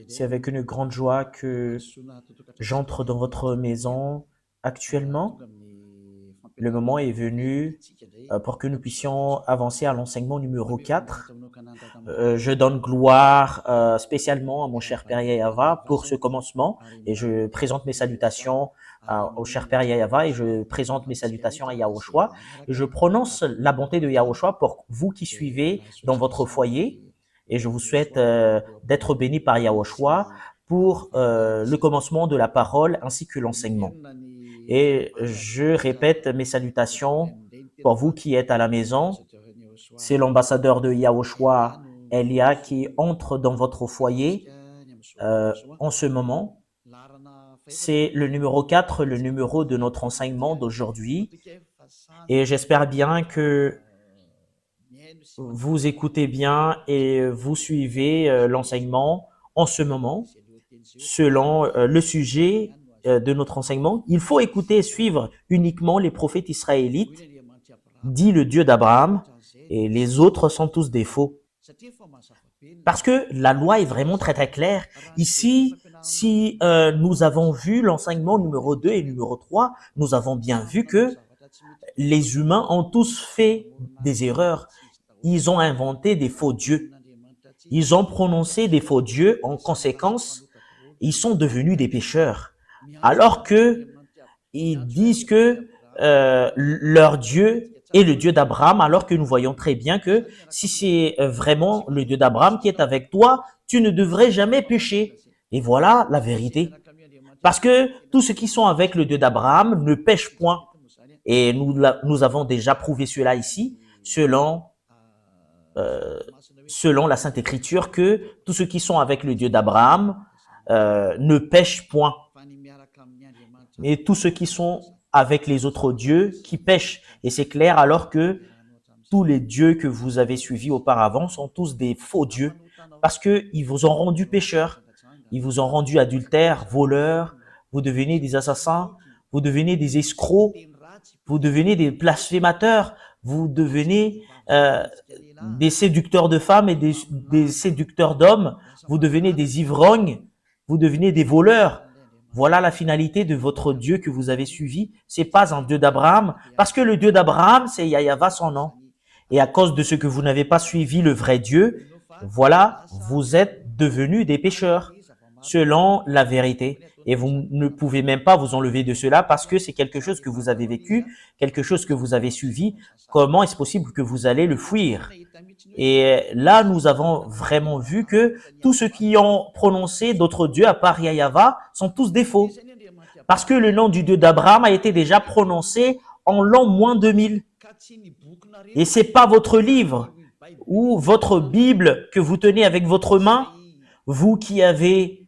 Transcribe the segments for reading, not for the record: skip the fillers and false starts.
C'est avec une grande joie que j'entre dans votre maison actuellement. Le moment est venu pour que nous puissions avancer à l'enseignement numéro 4. Je donne gloire spécialement à mon cher Père Yahava pour ce commencement et je présente mes salutations au cher Père Yahava et je présente mes salutations à Yahushua. Et je prononce la bonté de Yahushua pour vous qui suivez dans votre foyer et je vous souhaite d'être bénis par Yahushua pour le commencement de la parole ainsi que l'enseignement. Et je répète mes salutations pour vous qui êtes à la maison. C'est l'ambassadeur de Yahushua, Elia, qui entre dans votre foyer en ce moment. C'est le numéro 4, le numéro de notre enseignement d'aujourd'hui. Et j'espère bien que vous écoutez bien et vous suivez l'enseignement en ce moment selon le sujet de notre enseignement. Il faut écouter et suivre uniquement les prophètes israélites, dit le Dieu d'Abraham, et les autres sont tous des faux. Parce que la loi est vraiment très très claire. Ici, si nous avons vu l'enseignement numéro 2 et numéro 3, nous avons bien vu que les humains ont tous fait des erreurs. Ils ont inventé des faux dieux. Ils ont prononcé des faux dieux. En conséquence, ils sont devenus des pécheurs. Alors que ils disent que leur Dieu est le Dieu d'Abraham, alors que nous voyons très bien que si c'est vraiment le Dieu d'Abraham qui est avec toi, tu ne devrais jamais pécher. Et voilà la vérité. Parce que tous ceux qui sont avec le Dieu d'Abraham ne pêchent point. Et nous avons déjà prouvé cela ici, selon la Sainte Écriture, que tous ceux qui sont avec le Dieu d'Abraham ne pêchent point. Et tous ceux qui sont avec les autres dieux qui pêchent. Et c'est clair alors que tous les dieux que vous avez suivis auparavant sont tous des faux dieux parce qu'ils vous ont rendu pécheurs. Ils vous ont rendu adultères, voleurs, vous devenez des assassins, vous devenez des escrocs, vous devenez des blasphémateurs, vous devenez des séducteurs de femmes et des séducteurs d'hommes, vous devenez des ivrognes, vous devenez des voleurs. Voilà la finalité de votre Dieu que vous avez suivi. C'est pas un Dieu d'Abraham, parce que le Dieu d'Abraham, c'est Yahava son nom. Et à cause de ce que vous n'avez pas suivi le vrai Dieu, voilà, vous êtes devenus des pécheurs, selon la vérité. Et vous ne pouvez même pas vous enlever de cela parce que c'est quelque chose que vous avez vécu, quelque chose que vous avez suivi. Comment est-ce possible que vous allez le fuir? Et là, nous avons vraiment vu que tous ceux qui ont prononcé d'autres dieux à part Yahava sont tous des faux. Parce que le nom du Dieu d'Abraham a été déjà prononcé en l'an moins 2000. Et c'est pas votre livre ou votre Bible que vous tenez avec votre main, vous qui avez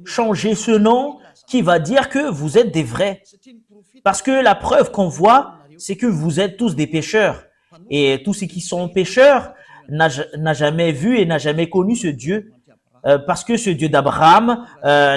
changé ce nom, qui va dire que vous êtes des vrais. Parce que la preuve qu'on voit, c'est que vous êtes tous des pécheurs. Et tous ceux qui sont pécheurs n'a jamais vu et n'a jamais connu ce Dieu. Parce que ce Dieu d'Abraham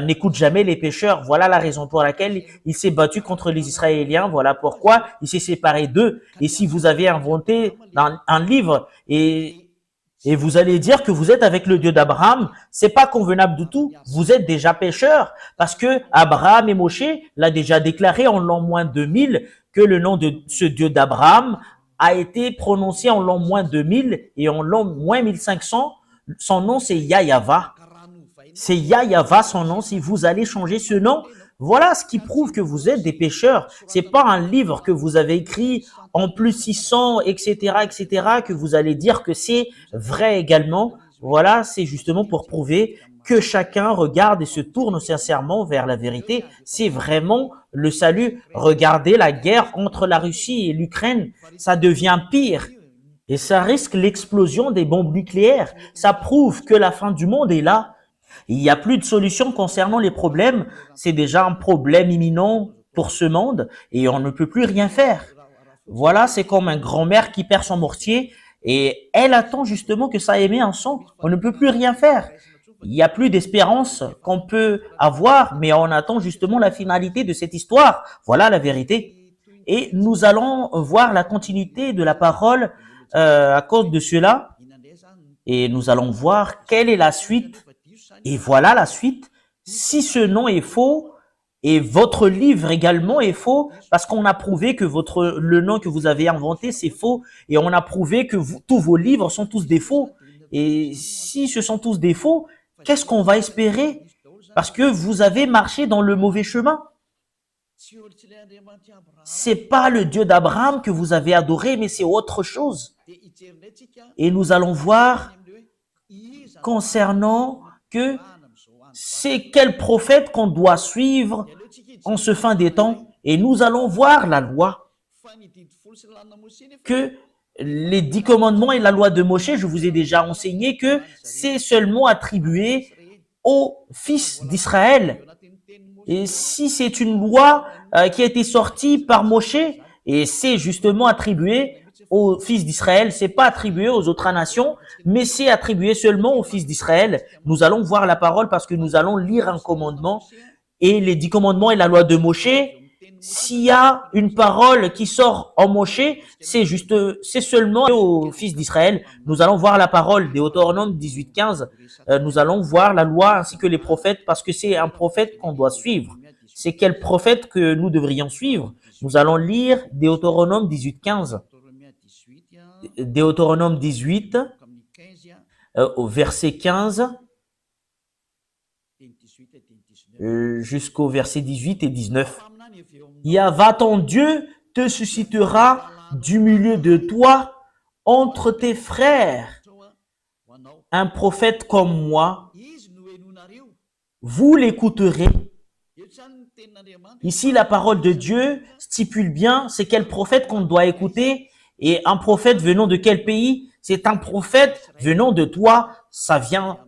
n'écoute jamais les pécheurs. Voilà la raison pour laquelle il s'est battu contre les Israéliens. Voilà pourquoi il s'est séparé d'eux. Et si vous avez inventé un livre et vous allez dire que vous êtes avec le Dieu d'Abraham, c'est pas convenable du tout. Vous êtes déjà pécheurs parce que Abraham et Moshe l'a déjà déclaré en l'an moins 2000 que le nom de ce Dieu d'Abraham a été prononcé en l'an moins 2000 et en l'an moins 1500. Son nom, c'est Yahava. C'est Yahava son nom. Si vous allez changer ce nom, voilà ce qui prouve que vous êtes des pécheurs. C'est pas un livre que vous avez écrit en plus 600, etc., que vous allez dire que c'est vrai également. Voilà, c'est justement pour prouver que chacun regarde et se tourne sincèrement vers la vérité. C'est vraiment le salut. Regardez la guerre entre la Russie et l'Ukraine. Ça devient pire. Et ça risque l'explosion des bombes nucléaires. Ça prouve que la fin du monde est là. Il n'y a plus de solution concernant les problèmes. C'est déjà un problème imminent pour ce monde et on ne peut plus rien faire. Voilà, c'est comme un grand-mère qui perd son mortier et elle attend justement que ça émet un son. On ne peut plus rien faire. Il n'y a plus d'espérance qu'on peut avoir, mais on attend justement la finalité de cette histoire. Voilà la vérité. Et nous allons voir la continuité de la parole à cause de cela. Et nous allons voir quelle est la suite Et voilà la suite. Si ce nom est faux, et votre livre également est faux, parce qu'on a prouvé que le nom que vous avez inventé, c'est faux, et on a prouvé que tous vos livres sont tous des faux. Et si ce sont tous des faux, qu'est-ce qu'on va espérer? Parce que vous avez marché dans le mauvais chemin. C'est pas le Dieu d'Abraham que vous avez adoré, mais c'est autre chose. Et nous allons voir concernant que c'est quel prophète qu'on doit suivre en ce fin des temps. Et nous allons voir la loi. Que les 10 commandements et la loi de Moshe, je vous ai déjà enseigné que c'est seulement attribué aux fils d'Israël. Et si c'est une loi qui a été sortie par Moshe, et c'est justement attribué aux fils d'Israël, c'est pas attribué aux autres nations, mais c'est attribué seulement aux fils d'Israël. Nous allons voir la parole parce que nous allons lire un commandement et les 10 commandements et la loi de Moshe. S'il y a une parole qui sort en Moshe, c'est seulement aux fils d'Israël. Nous allons voir la parole, Deutéronome 18:15. Nous allons voir la loi ainsi que les prophètes parce que c'est un prophète qu'on doit suivre. C'est quel prophète que nous devrions suivre? Nous allons lire Deutéronome 18:15. Deutéronome 18, au verset 15, jusqu'au verset 18 et 19. Yahva ton Dieu te suscitera du milieu de toi, entre tes frères, un prophète comme moi. Vous l'écouterez. Ici, la parole de Dieu stipule bien c'est quel prophète qu'on doit écouter. Et un prophète venant de quel pays? C'est un prophète venant de toi. Ça vient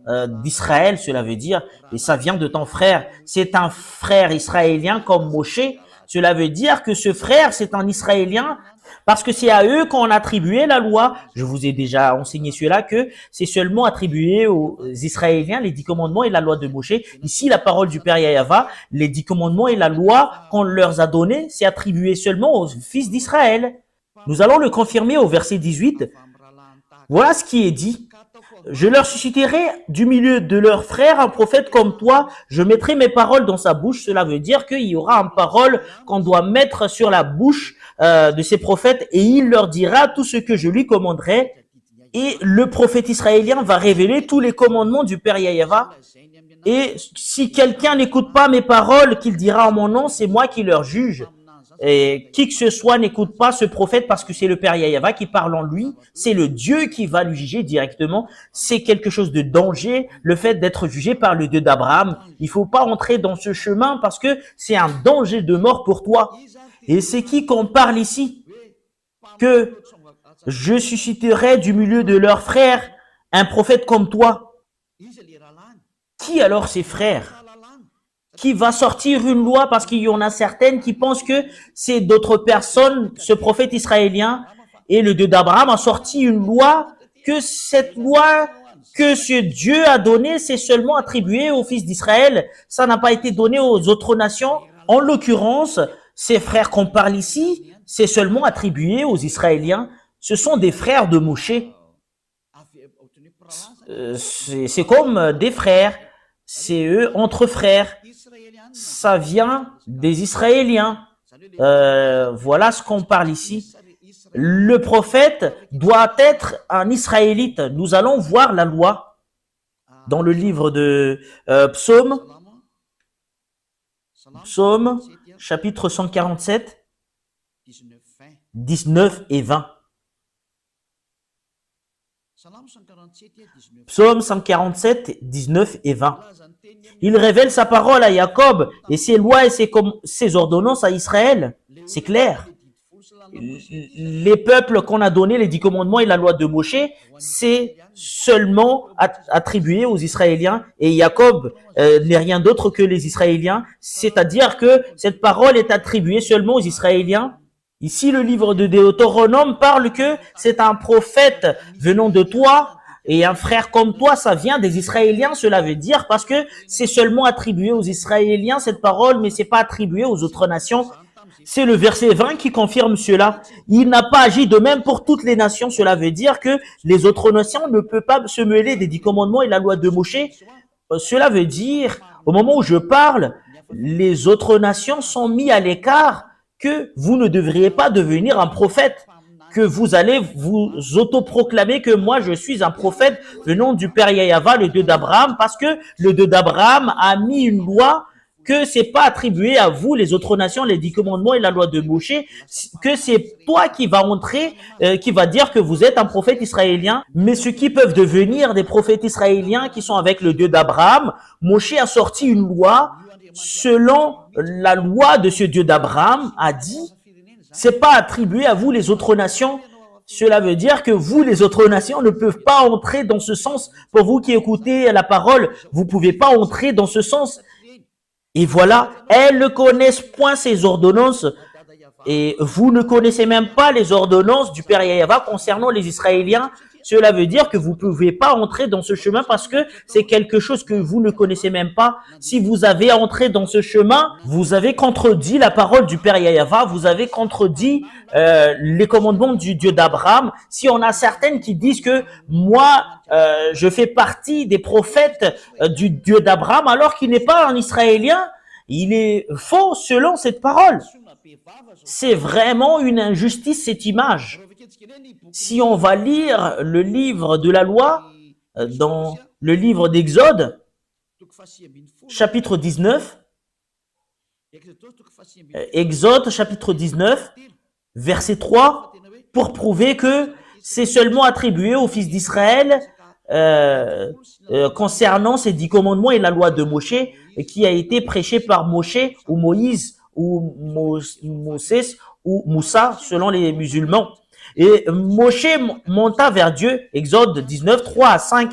d'Israël, cela veut dire, et ça vient de ton frère. C'est un frère israélien comme Moshe. Cela veut dire que ce frère, c'est un Israélien parce que c'est à eux qu'on attribuait la loi. Je vous ai déjà enseigné cela, que c'est seulement attribué aux Israéliens, les 10 commandements et la loi de Moshe. Ici, la parole du Père Yahva, les 10 commandements et la loi qu'on leur a donnée, c'est attribué seulement aux fils d'Israël. Nous allons le confirmer au verset 18. Voilà ce qui est dit. Je leur susciterai du milieu de leurs frères un prophète comme toi. Je mettrai mes paroles dans sa bouche. Cela veut dire qu'il y aura une parole qu'on doit mettre sur la bouche de ces prophètes et il leur dira tout ce que je lui commanderai. Et le prophète israélien va révéler tous les commandements du Père Yahva. Et si quelqu'un n'écoute pas mes paroles qu'il dira en mon nom, c'est moi qui leur juge. Et qui que ce soit n'écoute pas ce prophète parce que c'est le Père Yahva qui parle en lui. C'est le Dieu qui va lui juger directement. C'est quelque chose de danger, le fait d'être jugé par le Dieu d'Abraham. Il faut pas entrer dans ce chemin parce que c'est un danger de mort pour toi. Et c'est qui qu'on parle ici? Que je susciterai du milieu de leurs frères un prophète comme toi. Qui alors ces frères? Qui va sortir une loi parce qu'il y en a certaines qui pensent que c'est d'autres personnes, ce prophète israélien et le Dieu d'Abraham a sorti une loi, que cette loi que ce Dieu a donnée, c'est seulement attribué aux fils d'Israël. Ça n'a pas été donné aux autres nations. En l'occurrence, ces frères qu'on parle ici, c'est seulement attribué aux Israéliens. Ce sont des frères de Moshe. C'est comme des frères. C'est eux entre frères. Ça vient des Israéliens. Voilà ce qu'on parle ici. Le prophète doit être un Israélite. Nous allons voir la loi dans le livre de Psaume, chapitre 147, 19 et 20. Psaume 147, 19 et 20. Il révèle sa parole à Jacob et ses lois et ses ordonnances à Israël. C'est clair. Les peuples qu'on a donné, les 10 commandements et la loi de Moshe, c'est seulement attribué aux Israéliens. Et Jacob n'est rien d'autre que les Israéliens. C'est-à-dire que cette parole est attribuée seulement aux Israéliens. Ici, le livre de Deutéronome parle que c'est un prophète venant de toi. Et un frère comme toi, ça vient des Israéliens, cela veut dire, parce que c'est seulement attribué aux Israéliens, cette parole, mais c'est pas attribué aux autres nations. C'est le verset 20 qui confirme cela. Il n'a pas agi de même pour toutes les nations. Cela veut dire que les autres nations ne peuvent pas se mêler des 10 commandements et la loi de Moshe. cela veut dire, au moment où je parle, les autres nations sont mis à l'écart, que vous ne devriez pas devenir un prophète, que vous allez vous autoproclamer que moi je suis un prophète venant du Père Yahva, le Dieu d'Abraham, parce que le Dieu d'Abraham a mis une loi que c'est pas attribué à vous, les autres nations, les 10 commandements et la loi de Moshe, que c'est toi qui va entrer, qui va dire que vous êtes un prophète israélien. Mais ceux qui peuvent devenir des prophètes israéliens qui sont avec le Dieu d'Abraham, Moshe a sorti une loi selon la loi de ce Dieu d'Abraham, a dit, c'est pas attribué à vous, les autres nations. Cela veut dire que vous, les autres nations, ne peuvent pas entrer dans ce sens. Pour vous qui écoutez la parole, vous pouvez pas entrer dans ce sens. Et voilà, elles ne connaissent point ces ordonnances. Et vous ne connaissez même pas les ordonnances du Père Yahva concernant les Israéliens. Cela veut dire que vous ne pouvez pas entrer dans ce chemin parce que c'est quelque chose que vous ne connaissez même pas. Si vous avez entré dans ce chemin, vous avez contredit la parole du Père Yahva, vous avez contredit les commandements du Dieu d'Abraham. Si on a certaines qui disent que moi, je fais partie des prophètes du Dieu d'Abraham alors qu'il n'est pas un Israélien, il est faux selon cette parole. C'est vraiment une injustice, cette image. Si on va lire le livre de la loi, dans le livre d'Exode, chapitre 19, Exode, chapitre 19, verset 3, pour prouver que c'est seulement attribué aux fils d'Israël concernant ces 10 commandements et la loi de Moshe, qui a été prêché par Moshe ou Moïse ou Moses ou Moussa selon les musulmans. Et Moshe monta vers Dieu, Exode 19, 3 à 5.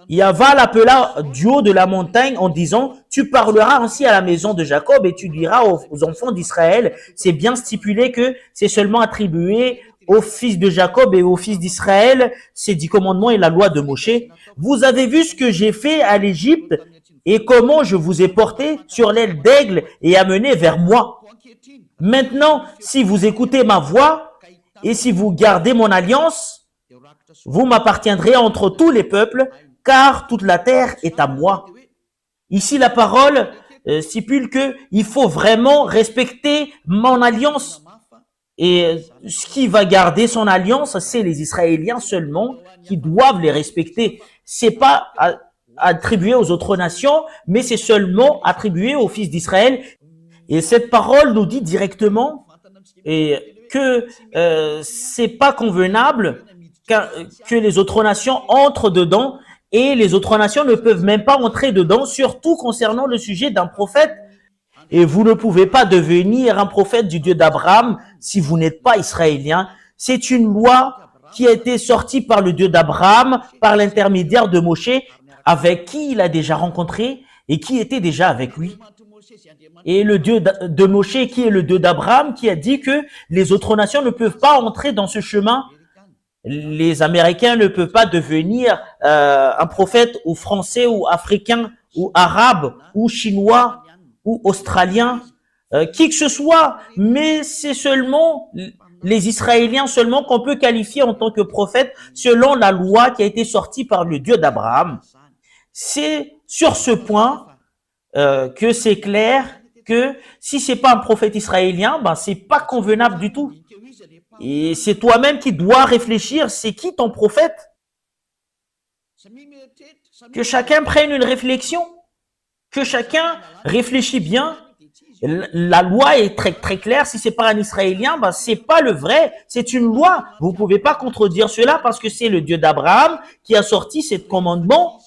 Yahva l'appela du haut de la montagne en disant, tu parleras ainsi à la maison de Jacob et tu diras aux enfants d'Israël, c'est bien stipulé que c'est seulement attribué aux fils de Jacob et aux fils d'Israël, ces 10 commandements et la loi de Moshe. Vous avez vu ce que j'ai fait à l'Égypte et comment je vous ai porté sur l'aile d'aigle et amené vers moi. Maintenant, si vous écoutez ma voix, et si vous gardez mon alliance, vous m'appartiendrez entre tous les peuples, car toute la terre est à moi. Ici, la parole stipule que il faut vraiment respecter mon alliance. Et ce qui va garder son alliance, c'est les Israéliens seulement qui doivent les respecter. C'est pas attribué aux autres nations, mais c'est seulement attribué aux fils d'Israël. Et cette parole nous dit directement que c'est pas convenable que les autres nations entrent dedans et les autres nations ne peuvent même pas entrer dedans, surtout concernant le sujet d'un prophète. Et vous ne pouvez pas devenir un prophète du Dieu d'Abraham si vous n'êtes pas israélien. C'est une loi qui a été sortie par le Dieu d'Abraham, par l'intermédiaire de Moshe, avec qui il a déjà rencontré et qui était déjà avec lui. Et le Dieu de Moshe, qui est le Dieu d'Abraham, qui a dit que les autres nations ne peuvent pas entrer dans ce chemin. Les Américains ne peuvent pas devenir un prophète ou français ou africain ou arabe ou chinois ou australien, qui que ce soit. Mais c'est seulement les Israéliens seulement qu'on peut qualifier en tant que prophète selon la loi qui a été sortie par le Dieu d'Abraham. C'est sur ce point que c'est clair que si c'est pas un prophète israélien, ben c'est pas convenable du tout. Et c'est toi-même qui dois réfléchir, c'est qui ton prophète? Que chacun prenne une réflexion, que chacun réfléchit bien. La loi est très très claire. Si c'est pas un Israélien, ben c'est pas le vrai. C'est une loi. Vous pouvez pas contredire cela parce que c'est le Dieu d'Abraham qui a sorti ce commandement.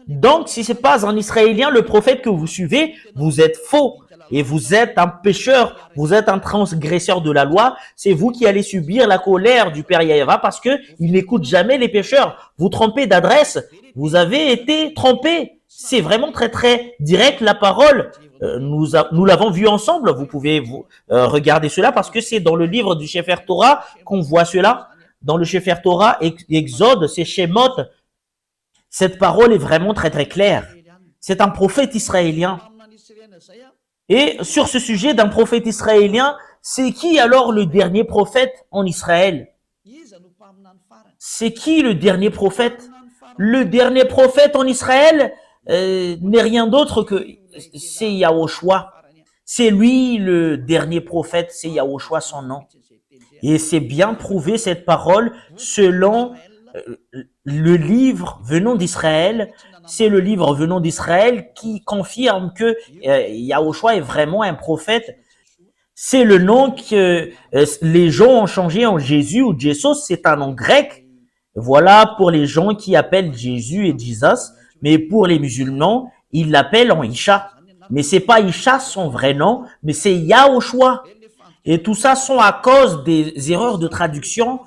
Donc, si c'est pas un Israélien, le prophète que vous suivez, vous êtes faux. Et vous êtes un pécheur, vous êtes un transgresseur de la loi, c'est vous qui allez subir la colère du Père Yahva parce que il n'écoute jamais les pécheurs. Vous trompez d'adresse, vous avez été trompé. C'est vraiment très très direct la parole. Nous l'avons vu ensemble, vous pouvez regarder cela parce que c'est dans le livre du Sefer Torah qu'on voit cela. Dans le Sefer Torah, Exode, c'est Shemot. Cette parole est vraiment très très claire. C'est un prophète israélien. Et sur ce sujet d'un prophète israélien, c'est qui alors le dernier prophète en Israël? C'est qui le dernier prophète? Le dernier prophète en Israël, n'est rien d'autre que c'est Yahushua. C'est lui le dernier prophète, c'est Yahushua son nom. Et c'est bien prouvé cette parole selon le livre venant d'Israël. C'est le livre venant d'Israël qui confirme que Yahushua est vraiment un prophète. C'est le nom que les gens ont changé en Jésus ou Jesus, c'est un nom grec. Voilà pour les gens qui appellent Jésus et Jesus, mais pour les musulmans, ils l'appellent en Isha. Mais c'est pas Isha son vrai nom, mais c'est Yahushua. Et tout ça sont à cause des erreurs de traduction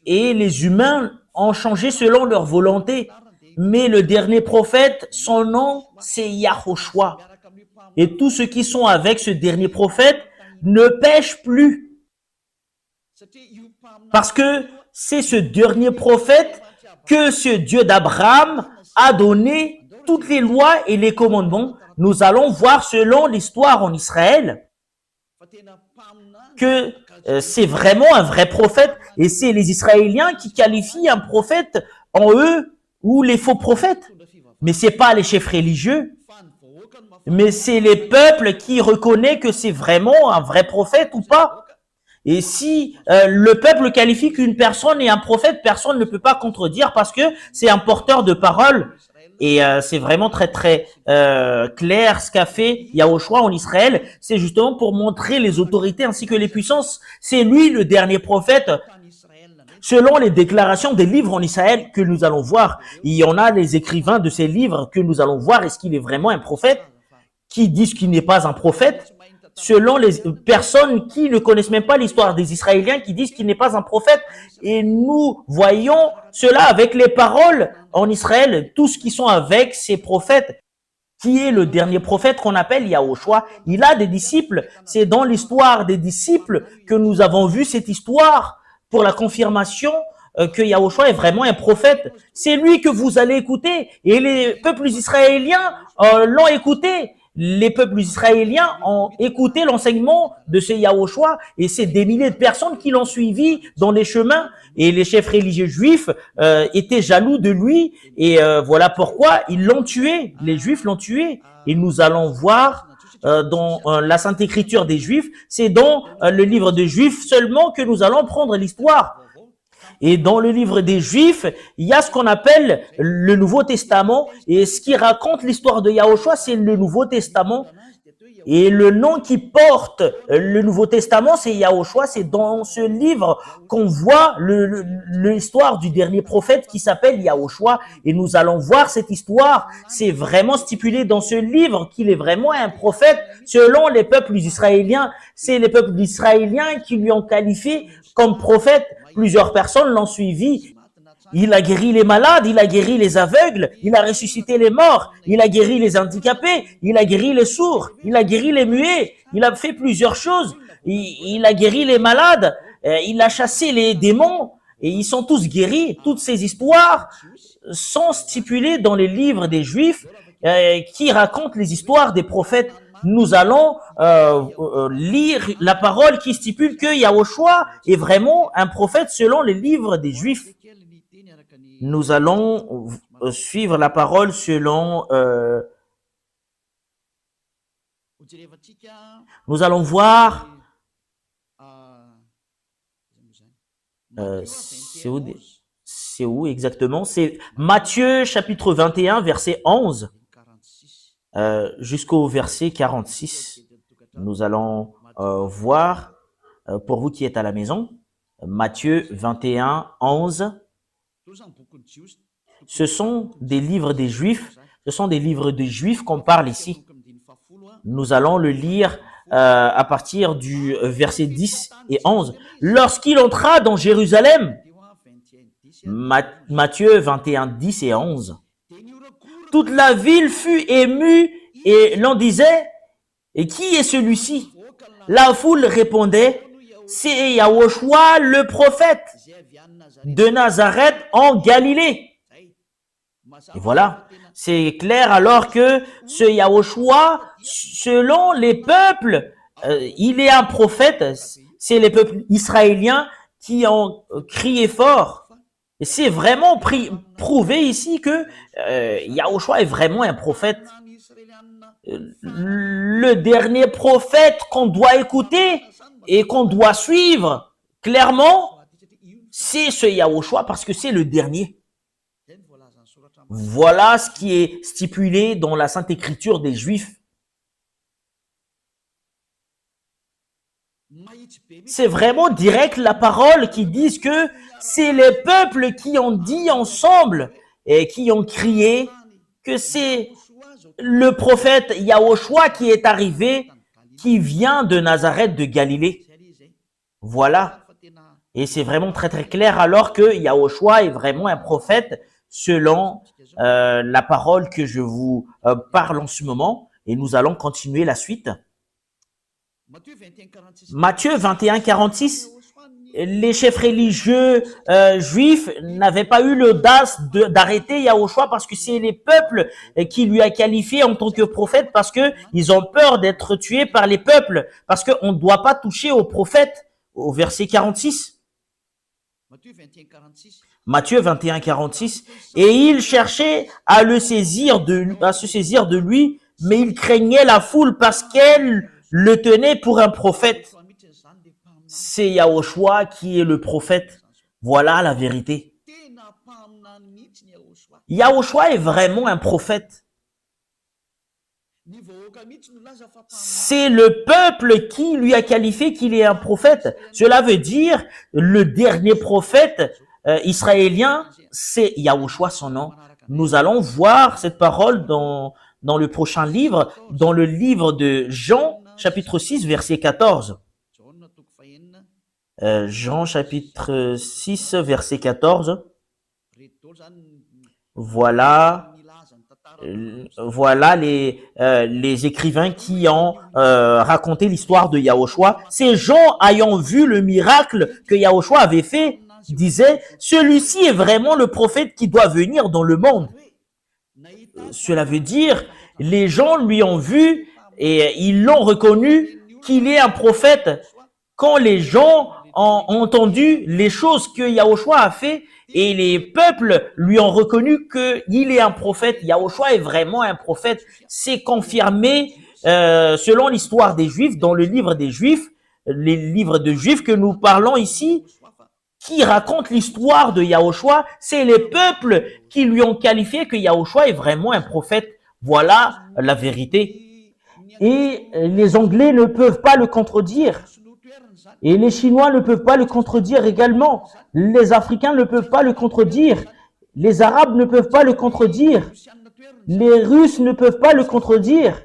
et les humains ont changé selon leur volonté. Mais le dernier prophète, son nom, c'est Yahushua. Et tous ceux qui sont avec ce dernier prophète ne pêchent plus. Parce que c'est ce dernier prophète que ce Dieu d'Abraham a donné toutes les lois et les commandements. Nous allons voir selon l'histoire en Israël que c'est vraiment un vrai prophète et c'est les Israéliens qui qualifient un prophète en eux ou les faux prophètes. Mais c'est pas les chefs religieux, mais c'est les peuples qui reconnaissent que c'est vraiment un vrai prophète ou pas. Et si le peuple qualifie qu'une personne est un prophète, personne ne peut pas contredire parce que c'est un porteur de parole. Et c'est vraiment très clair ce qu'a fait Yahushua en Israël. C'est justement pour montrer les autorités ainsi que les puissances. C'est lui le dernier prophète. Selon les déclarations des livres en Israël que nous allons voir, il y en a les écrivains de ces livres que nous allons voir. Est-ce qu'il est vraiment un prophète? Qui disent qu'il n'est pas un prophète? Selon les personnes qui ne connaissent même pas l'histoire des Israéliens, qui disent qu'il n'est pas un prophète. Et nous voyons cela avec les paroles en Israël, tous qui sont avec ces prophètes. Qui est le dernier prophète qu'on appelle Yahushua? Il a des disciples. C'est dans l'histoire des disciples que nous avons vu cette histoire pour la confirmation que Yahushua est vraiment un prophète. C'est lui que vous allez écouter. Et les peuples israéliens l'ont écouté. Les peuples israéliens ont écouté l'enseignement de ce Yahushua et c'est des milliers de personnes qui l'ont suivi dans les chemins. Et les chefs religieux juifs étaient jaloux de lui et voilà pourquoi ils l'ont tué. Les Juifs l'ont tué. Et nous allons voir dans la Sainte Écriture des Juifs, c'est dans le livre des Juifs seulement que nous allons prendre l'histoire. Et dans le livre des Juifs, il y a ce qu'on appelle le Nouveau Testament. Et ce qui raconte l'histoire de Yahushua, c'est le Nouveau Testament. Et le nom qui porte le Nouveau Testament, c'est Yahushua. C'est dans ce livre qu'on voit l'histoire du dernier prophète qui s'appelle Yahushua. Et nous allons voir cette histoire. C'est vraiment stipulé dans ce livre qu'il est vraiment un prophète selon les peuples israéliens. C'est les peuples israéliens qui lui ont qualifié comme prophète. Plusieurs personnes l'ont suivi. Il a guéri les malades, il a guéri les aveugles, il a ressuscité les morts, il a guéri les handicapés, il a guéri les sourds, il a guéri les muets, il a fait plusieurs choses. Il a guéri les malades, il a chassé les démons et ils sont tous guéris. Toutes ces histoires sont stipulées dans les livres des Juifs qui racontent les histoires des prophètes. Nous allons lire la parole qui stipule que Yahushua est vraiment un prophète selon les livres des Juifs. Nous allons suivre la parole selon... nous allons voir... c'est où exactement? C'est Matthieu chapitre 21, verset 11 jusqu'au verset 46. Nous allons voir, pour vous qui êtes à la maison, Matthieu 21, 11. Ce sont des livres des Juifs. Ce sont des livres des Juifs qu'on parle ici. Nous allons le lire à partir du verset 10 et 11. Lorsqu'il entra dans Jérusalem, Matthieu 21, 10 et 11. Toute la ville fut émue et l'on disait, et qui est celui-ci? La foule répondait, c'est Yahushua le prophète de Nazareth en Galilée. Et voilà, c'est clair alors que ce Yahushua, selon les peuples, il est un prophète. C'est les peuples israéliens qui ont crié fort. Et c'est vraiment prouvé ici que Yahushua est vraiment un prophète. Le dernier prophète qu'on doit écouter et qu'on doit suivre, clairement, c'est ce Yahushua parce que c'est le dernier. Voilà ce qui est stipulé dans la Sainte Écriture des Juifs. C'est vraiment direct la parole qui dit que c'est les peuples qui ont dit ensemble et qui ont crié que c'est le prophète Yahushua qui est arrivé, qui vient de Nazareth de Galilée. Voilà. Et c'est vraiment très très clair alors que Yahushua est vraiment un prophète selon la parole que je vous parle en ce moment. Et nous allons continuer la suite. Matthieu 21, 46. Les chefs religieux juifs n'avaient pas eu l'audace d'arrêter Yahushua parce que c'est les peuples qui lui a qualifié en tant que prophète parce que ils ont peur d'être tués par les peuples parce qu'on ne doit pas toucher aux prophètes au verset 46. Matthieu 21, 46. Et il cherchait à se saisir de lui, mais il craignait la foule parce qu'elle le tenait pour un prophète. C'est Yahushua qui est le prophète. Voilà la vérité. Yahushua est vraiment un prophète. C'est le peuple qui lui a qualifié qu'il est un prophète. Cela veut dire le dernier prophète israélien, c'est Yahushua son nom. Nous allons voir cette parole dans le prochain livre, dans le livre de Jean, chapitre 6, verset 14. Jean chapitre 6, verset 14. Voilà les écrivains qui ont raconté l'histoire de Yahushua. Ces gens ayant vu le miracle que Yahushua avait fait, disaient, celui-ci est vraiment le prophète qui doit venir dans le monde. Cela veut dire, les gens lui ont vu et ils l'ont reconnu qu'il est un prophète. Quand les gens ont entendu les choses que Yahushua a fait et les peuples lui ont reconnu qu'il est un prophète, Yahushua est vraiment un prophète, c'est confirmé selon l'histoire des Juifs, dans le livre des Juifs, les livres de Juifs que nous parlons ici, qui racontent l'histoire de Yahushua, c'est les peuples qui lui ont qualifié que Yahushua est vraiment un prophète. Voilà la vérité. Et les Anglais ne peuvent pas le contredire. Et les Chinois ne peuvent pas le contredire également. Les Africains ne peuvent pas le contredire. Les Arabes ne peuvent pas le contredire. Les Russes ne peuvent pas le contredire.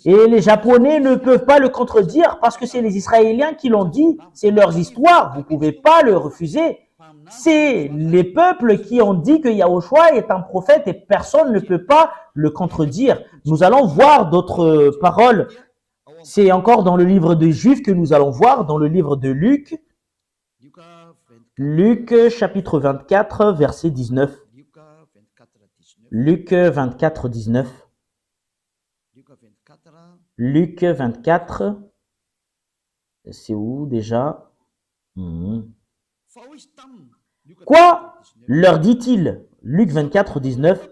Et les Japonais ne peuvent pas le contredire parce que c'est les Israéliens qui l'ont dit. C'est leurs histoires. Vous ne pouvez pas le refuser. C'est les peuples qui ont dit que Yahushua est un prophète et personne ne peut pas le contredire. Nous allons voir d'autres paroles. C'est encore dans le livre des Juifs que nous allons voir, dans le livre de Luc. Luc chapitre 24, verset 19. Luc 24, 19. Luc 24. C'est où déjà? Quoi? Leur dit-il. Luc 24, 19.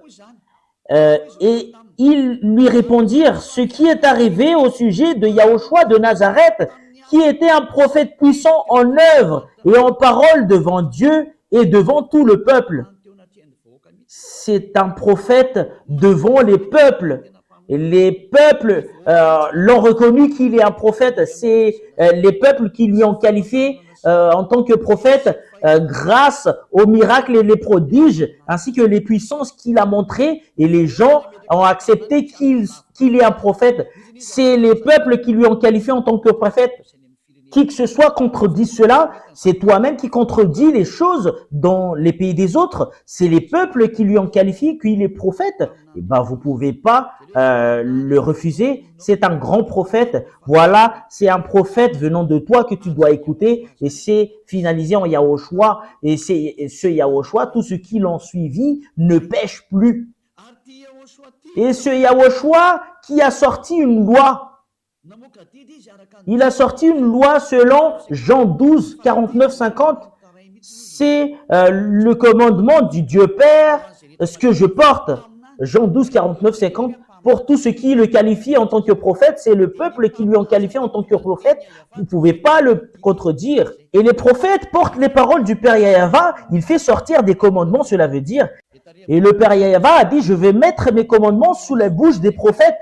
Et ils lui répondirent ce qui est arrivé au sujet de Yahushua de Nazareth, qui était un prophète puissant en œuvre et en parole devant Dieu et devant tout le peuple. C'est un prophète devant les peuples. Et les peuples l'ont reconnu qu'il est un prophète. C'est les peuples qui lui ont qualifié en tant que prophète grâce aux miracles et les prodiges, ainsi que les puissances qu'il a montrées, et les gens ont accepté qu'il est un prophète. C'est les peuples qui lui ont qualifié en tant que prophète. Qui que ce soit contredit cela, c'est toi-même qui contredis les choses dans les pays des autres. C'est les peuples qui lui ont qualifié qu'il est prophète. Eh ben, vous pouvez pas le refuser. C'est un grand prophète. Voilà, c'est un prophète venant de toi que tu dois écouter. Et c'est finalisé en Yahushua. Et c'est ce Yahushua, tous ceux qui l'ont suivi ne pêchent plus. Et ce Yahushua qui a sorti une loi. Il a sorti une loi selon Jean 12, 49, 50. c'est le commandement du Dieu Père, ce que je porte. Jean 12, 49, 50. Pour tout ce qui le qualifie en tant que prophète, c'est le peuple qui lui en qualifie en tant que prophète. Vous ne pouvez pas le contredire. Et les prophètes portent les paroles du Père Yahva. Il fait sortir des commandements, cela veut dire. Et le Père Yahva a dit, je vais mettre mes commandements sous la bouche des prophètes.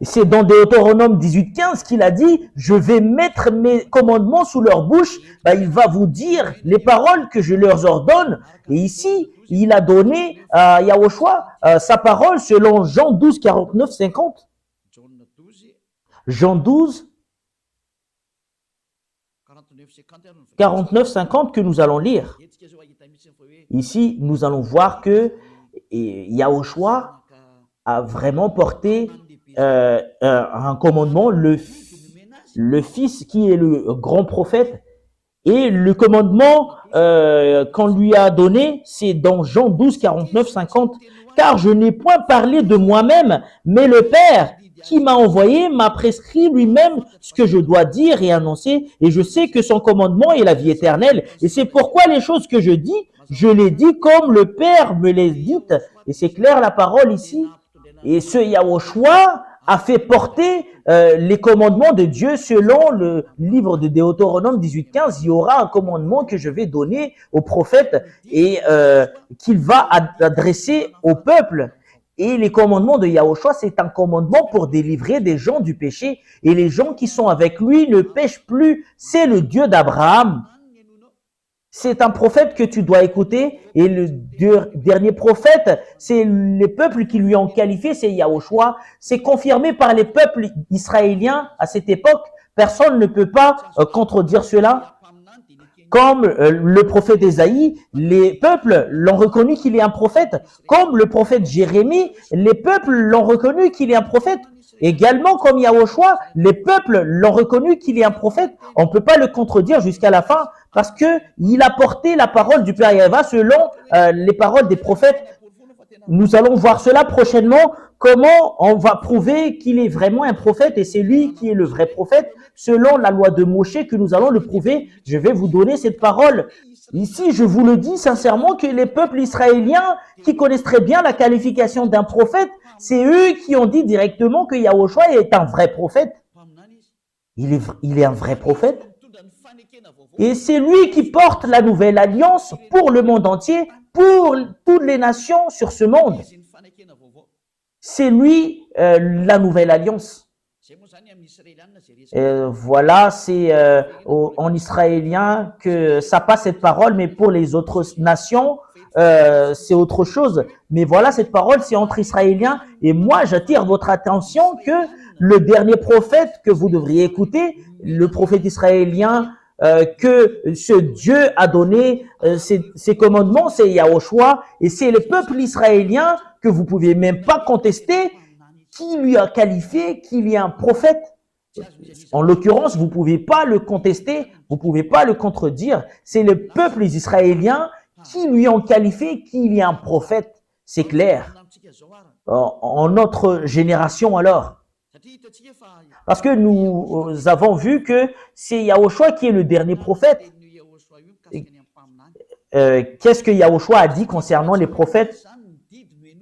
Et c'est dans Deutéronome 18, 15 qu'il a dit, je vais mettre mes commandements sous leur bouche. Il va vous dire les paroles que je leur ordonne. Et ici, il a donné à Yahushua sa parole selon Jean 12, 49, 50. Jean 12, 49, 50 que nous allons lire. Ici, nous allons voir que Yahushua a vraiment porté un commandement, le Fils qui est le grand prophète. Et le commandement qu'on lui a donné, c'est dans Jean 12, 49, 50. Car je n'ai point parlé de moi-même, mais le Père qui m'a envoyé m'a prescrit lui-même ce que je dois dire et annoncer. Et je sais que son commandement est la vie éternelle. Et c'est pourquoi les choses que je dis, je les dis comme le Père me les dit. Et c'est clair la parole ici. Et ce Yahushua a fait porter les commandements de Dieu selon le livre de Deutéronome 18.15. Il y aura un commandement que je vais donner au prophète et qu'il va adresser au peuple. Et les commandements de Yahushua, c'est un commandement pour délivrer des gens du péché. Et les gens qui sont avec lui ne pêchent plus. C'est le Dieu d'Abraham. C'est un prophète que tu dois écouter. Et le dernier prophète, c'est les peuples qui lui ont qualifié, c'est Yahushua. C'est confirmé par les peuples israéliens à cette époque. Personne ne peut pas contredire cela. Comme le prophète Ésaïe, les peuples l'ont reconnu qu'il est un prophète. Comme le prophète Jérémie, les peuples l'ont reconnu qu'il est un prophète. Également, comme Yahushua, les peuples l'ont reconnu qu'il est un prophète. On ne peut pas le contredire jusqu'à la fin parce que il a porté la parole du Père Yahva selon les paroles des prophètes. Nous allons voir cela prochainement, comment on va prouver qu'il est vraiment un prophète et c'est lui qui est le vrai prophète. Selon la loi de Moshe que nous allons le prouver, je vais vous donner cette parole. Ici, je vous le dis sincèrement que les peuples israéliens qui connaissent très bien la qualification d'un prophète, c'est eux qui ont dit directement que Yahushua est un vrai prophète. Il est un vrai prophète. Et c'est lui qui porte la nouvelle alliance pour le monde entier, pour toutes les nations sur ce monde. C'est lui la nouvelle alliance. Voilà, c'est en israélien que ça passe cette parole, mais pour les autres nations, c'est autre chose. Mais voilà, cette parole, c'est entre Israéliens. Et moi, j'attire votre attention que le dernier prophète que vous devriez écouter, le prophète israélien, que ce Dieu a donné ses commandements, c'est Yahushua, et c'est le peuple israélien que vous pouvez même pas contester, qui lui a qualifié qu'il est un prophète. En l'occurrence, vous pouvez pas le contester, vous pouvez pas le contredire. C'est le peuple israélien qui lui ont qualifié qu'il est un prophète. C'est clair. En notre génération alors. Parce que nous avons vu que c'est Yahushua qui est le dernier prophète. Qu'est-ce que Yahushua a dit concernant les prophètes?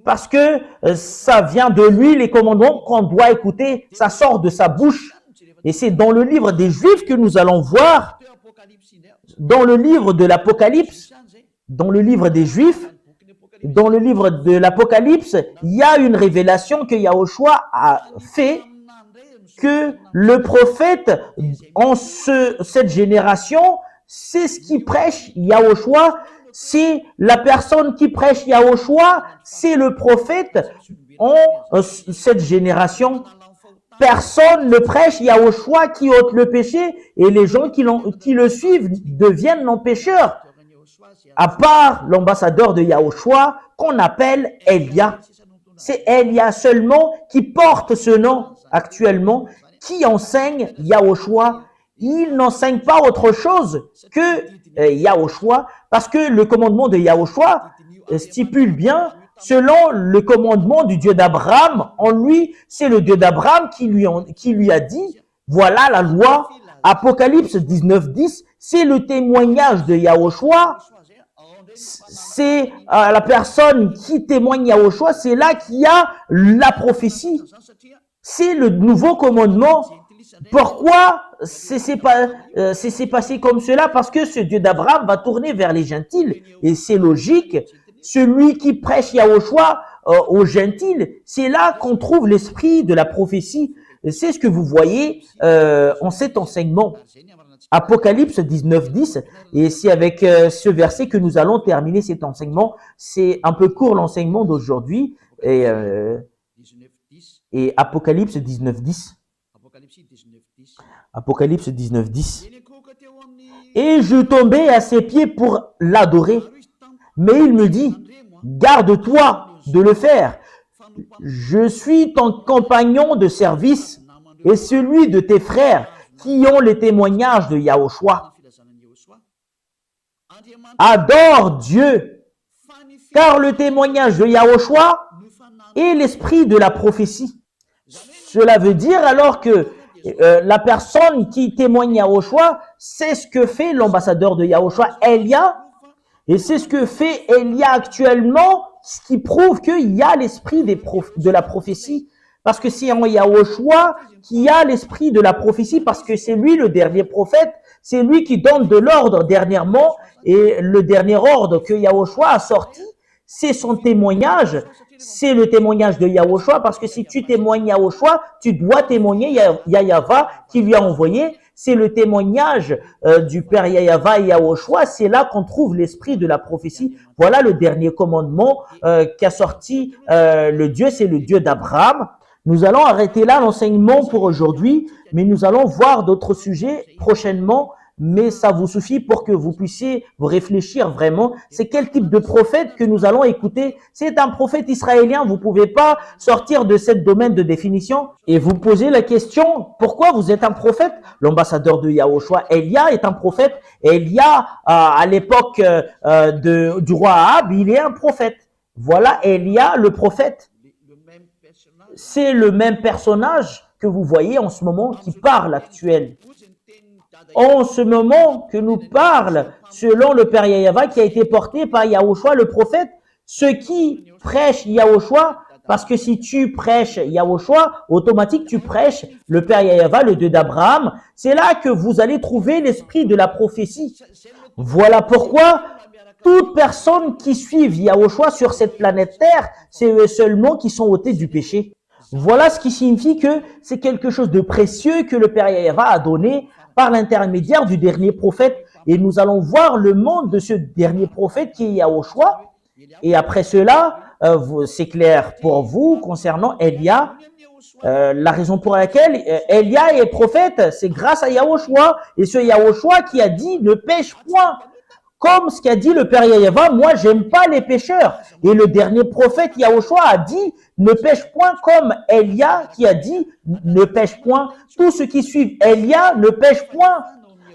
Parce que ça vient de lui, les commandements qu'on doit écouter, ça sort de sa bouche. Et c'est dans le livre des Juifs que nous allons voir, dans le livre de l'Apocalypse, dans le livre des Juifs, dans le livre de l'Apocalypse, il y a une révélation que Yahushua a fait, que le prophète en cette génération, c'est ce qui prêche Yahushua, c'est la personne qui prêche Yahushua, c'est le prophète en cette génération. Personne ne prêche Yahushua qui ôte le péché et les gens qui le suivent deviennent non-pécheurs. À part l'ambassadeur de Yahushua qu'on appelle Elia. C'est Elia seulement qui porte ce nom actuellement, qui enseigne Yahushua. Il n'enseigne pas autre chose que Yahushua, parce que le commandement de Yahushua stipule bien, selon le commandement du Dieu d'Abraham, en lui, c'est le Dieu d'Abraham qui lui a dit, voilà la loi, Apocalypse 19:10, c'est le témoignage de Yahushua. C'est la personne qui témoigne Yahushua, c'est là qu'il y a la prophétie. C'est le nouveau commandement. Pourquoi c'est passé comme cela? Parce que ce Dieu d'Abraham va tourner vers les gentils. Et c'est logique. Celui qui prêche Yahushua aux gentils, c'est là qu'on trouve l'esprit de la prophétie. C'est ce que vous voyez en cet enseignement. Apocalypse 19:10, et c'est avec ce verset que nous allons terminer cet enseignement. C'est un peu court l'enseignement d'aujourd'hui, et Apocalypse 19:10. Apocalypse 19:10. Et je tombais à ses pieds pour l'adorer, mais il me dit, garde-toi de le faire. Je suis ton compagnon de service et celui de tes frères qui ont les témoignages de Yahushua. Adore Dieu, car le témoignage de Yahushua est l'esprit de la prophétie. Cela veut dire alors que la personne qui témoigne Yahushua, c'est ce que fait l'ambassadeur de Yahushua, Elia, et c'est ce que fait Elia actuellement, ce qui prouve qu'il y a l'esprit de la prophétie. Parce que c'est en Yahushua qui a l'esprit de la prophétie, parce que c'est lui le dernier prophète, c'est lui qui donne de l'ordre dernièrement, et le dernier ordre que Yahushua a sorti, c'est son témoignage, c'est le témoignage de Yahushua, parce que si tu témoignes Yahushua, tu dois témoigner Yahava qui lui a envoyé. C'est le témoignage du Père Yahava et Yahushua, c'est là qu'on trouve l'esprit de la prophétie. Voilà le dernier commandement qu'a sorti le Dieu, c'est le Dieu d'Abraham. Nous allons arrêter là l'enseignement pour aujourd'hui, mais nous allons voir d'autres sujets prochainement, mais ça vous suffit pour que vous puissiez vous réfléchir vraiment. C'est quel type de prophète que nous allons écouter? C'est un prophète israélien, vous pouvez pas sortir de ce domaine de définition et vous posez la question, pourquoi vous êtes un prophète? L'ambassadeur de Yahushua, Elia, est un prophète. Elia, à l'époque du roi Ahab, il est un prophète. Voilà Elia, le prophète. C'est le même personnage que vous voyez en ce moment qui parle actuel. En ce moment que nous parle, selon le Père Yahava qui a été porté par Yahushua le prophète, ceux qui prêchent Yahushua, parce que si tu prêches Yahushua, automatiquement tu prêches le Père Yahava, le Dieu d'Abraham. C'est là que vous allez trouver l'esprit de la prophétie. Voilà pourquoi toute personne qui suit Yahushua sur cette planète Terre, c'est eux seulement qui sont ôtés du péché. Voilà ce qui signifie que c'est quelque chose de précieux que le Père Yahava a donné par l'intermédiaire du dernier prophète. Et nous allons voir le monde de ce dernier prophète qui est Yahushua. Et après cela, c'est clair pour vous concernant Elia. La raison pour laquelle Elia est prophète, c'est grâce à Yahushua. Et ce Yahushua qui a dit ne pêche point. Comme ce qu'a dit le Père Yahava, moi j'aime pas les pécheurs. Et le dernier prophète Yahushua a dit ne pêche point, comme Elia qui a dit ne pêche point. Tous ceux qui suivent Elia ne pêchent point.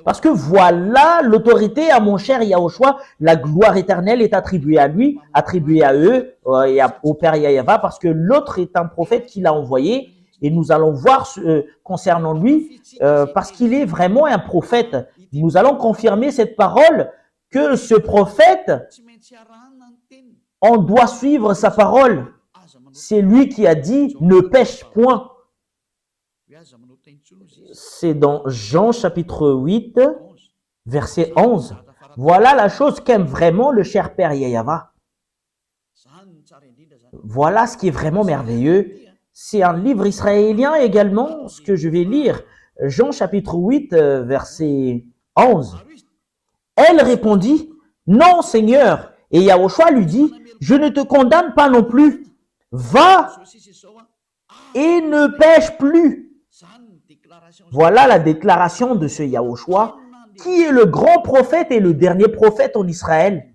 Parce que voilà l'autorité à mon cher Yahushua, la gloire éternelle est attribuée à lui, attribuée à eux et au Père Yahava, parce que l'autre est un prophète qu'il a envoyé. Et nous allons voir concernant lui, parce qu'il est vraiment un prophète. Nous allons confirmer cette parole, que ce prophète, on doit suivre sa parole. C'est lui qui a dit ne pêche point. C'est dans Jean chapitre 8, verset 11. Voilà la chose qu'aime vraiment le cher Père Yahava. Voilà ce qui est vraiment merveilleux. C'est un livre israélien également, ce que je vais lire. Jean chapitre 8, verset 11. Elle répondit, non Seigneur. Et Yahushua lui dit, je ne te condamne pas non plus. Va et ne pêche plus. Voilà la déclaration de ce Yahushua, qui est le grand prophète et le dernier prophète en Israël,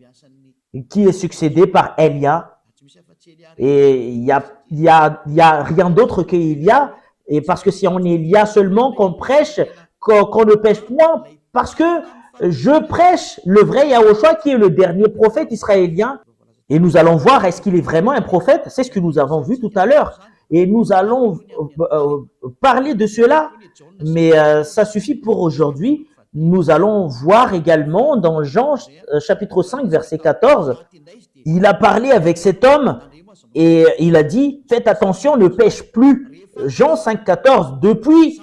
qui est succédé par Elia. Et il y a rien d'autre qu'Elia, et parce que c'est en Elia seulement qu'on prêche, qu'on ne pêche point, parce que je prêche le vrai Yahushua qui est le dernier prophète israélien. Et nous allons voir, est-ce qu'il est vraiment un prophète? C'est ce que nous avons vu tout à l'heure. et nous allons parler de cela, mais ça suffit pour aujourd'hui. Nous allons voir également dans Jean chapitre 5 verset 14, il a parlé avec cet homme et il a dit, faites attention, ne pêche plus. Jean 5, 14, depuis,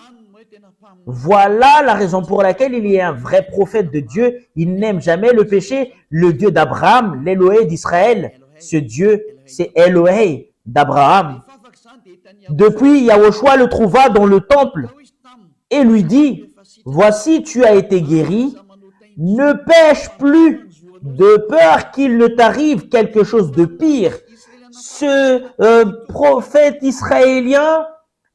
voilà la raison pour laquelle il est un vrai prophète de Dieu. Il n'aime jamais le péché. Le Dieu d'Abraham, l'Élohé d'Israël, ce Dieu, c'est Élohé d'Abraham. Depuis, Yahushua le trouva dans le temple et lui dit, voici, tu as été guéri, ne pêche plus de peur qu'il ne t'arrive quelque chose de pire. Ce prophète israélien,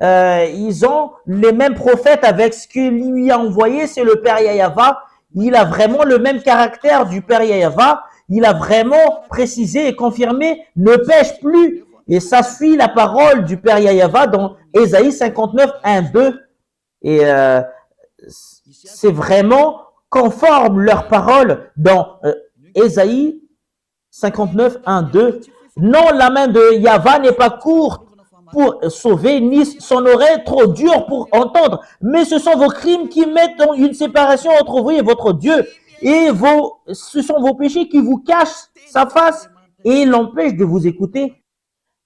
ils ont les mêmes prophètes avec ce qu'il lui a envoyé, c'est le Père Yahava. Il a vraiment le même caractère du Père Yahava. Il a vraiment précisé et confirmé, ne pêche plus. Et ça suit la parole du Père Yahava dans Ésaïe 59, 1, 2. Et c'est vraiment conforme leur parole dans Ésaïe 59, 1, 2. Non, la main de Yahva n'est pas courte pour sauver, ni son oreille trop dure pour entendre. Mais ce sont vos crimes qui mettent une séparation entre vous et votre Dieu. Et ce sont vos péchés qui vous cachent sa face et l'empêchent de vous écouter.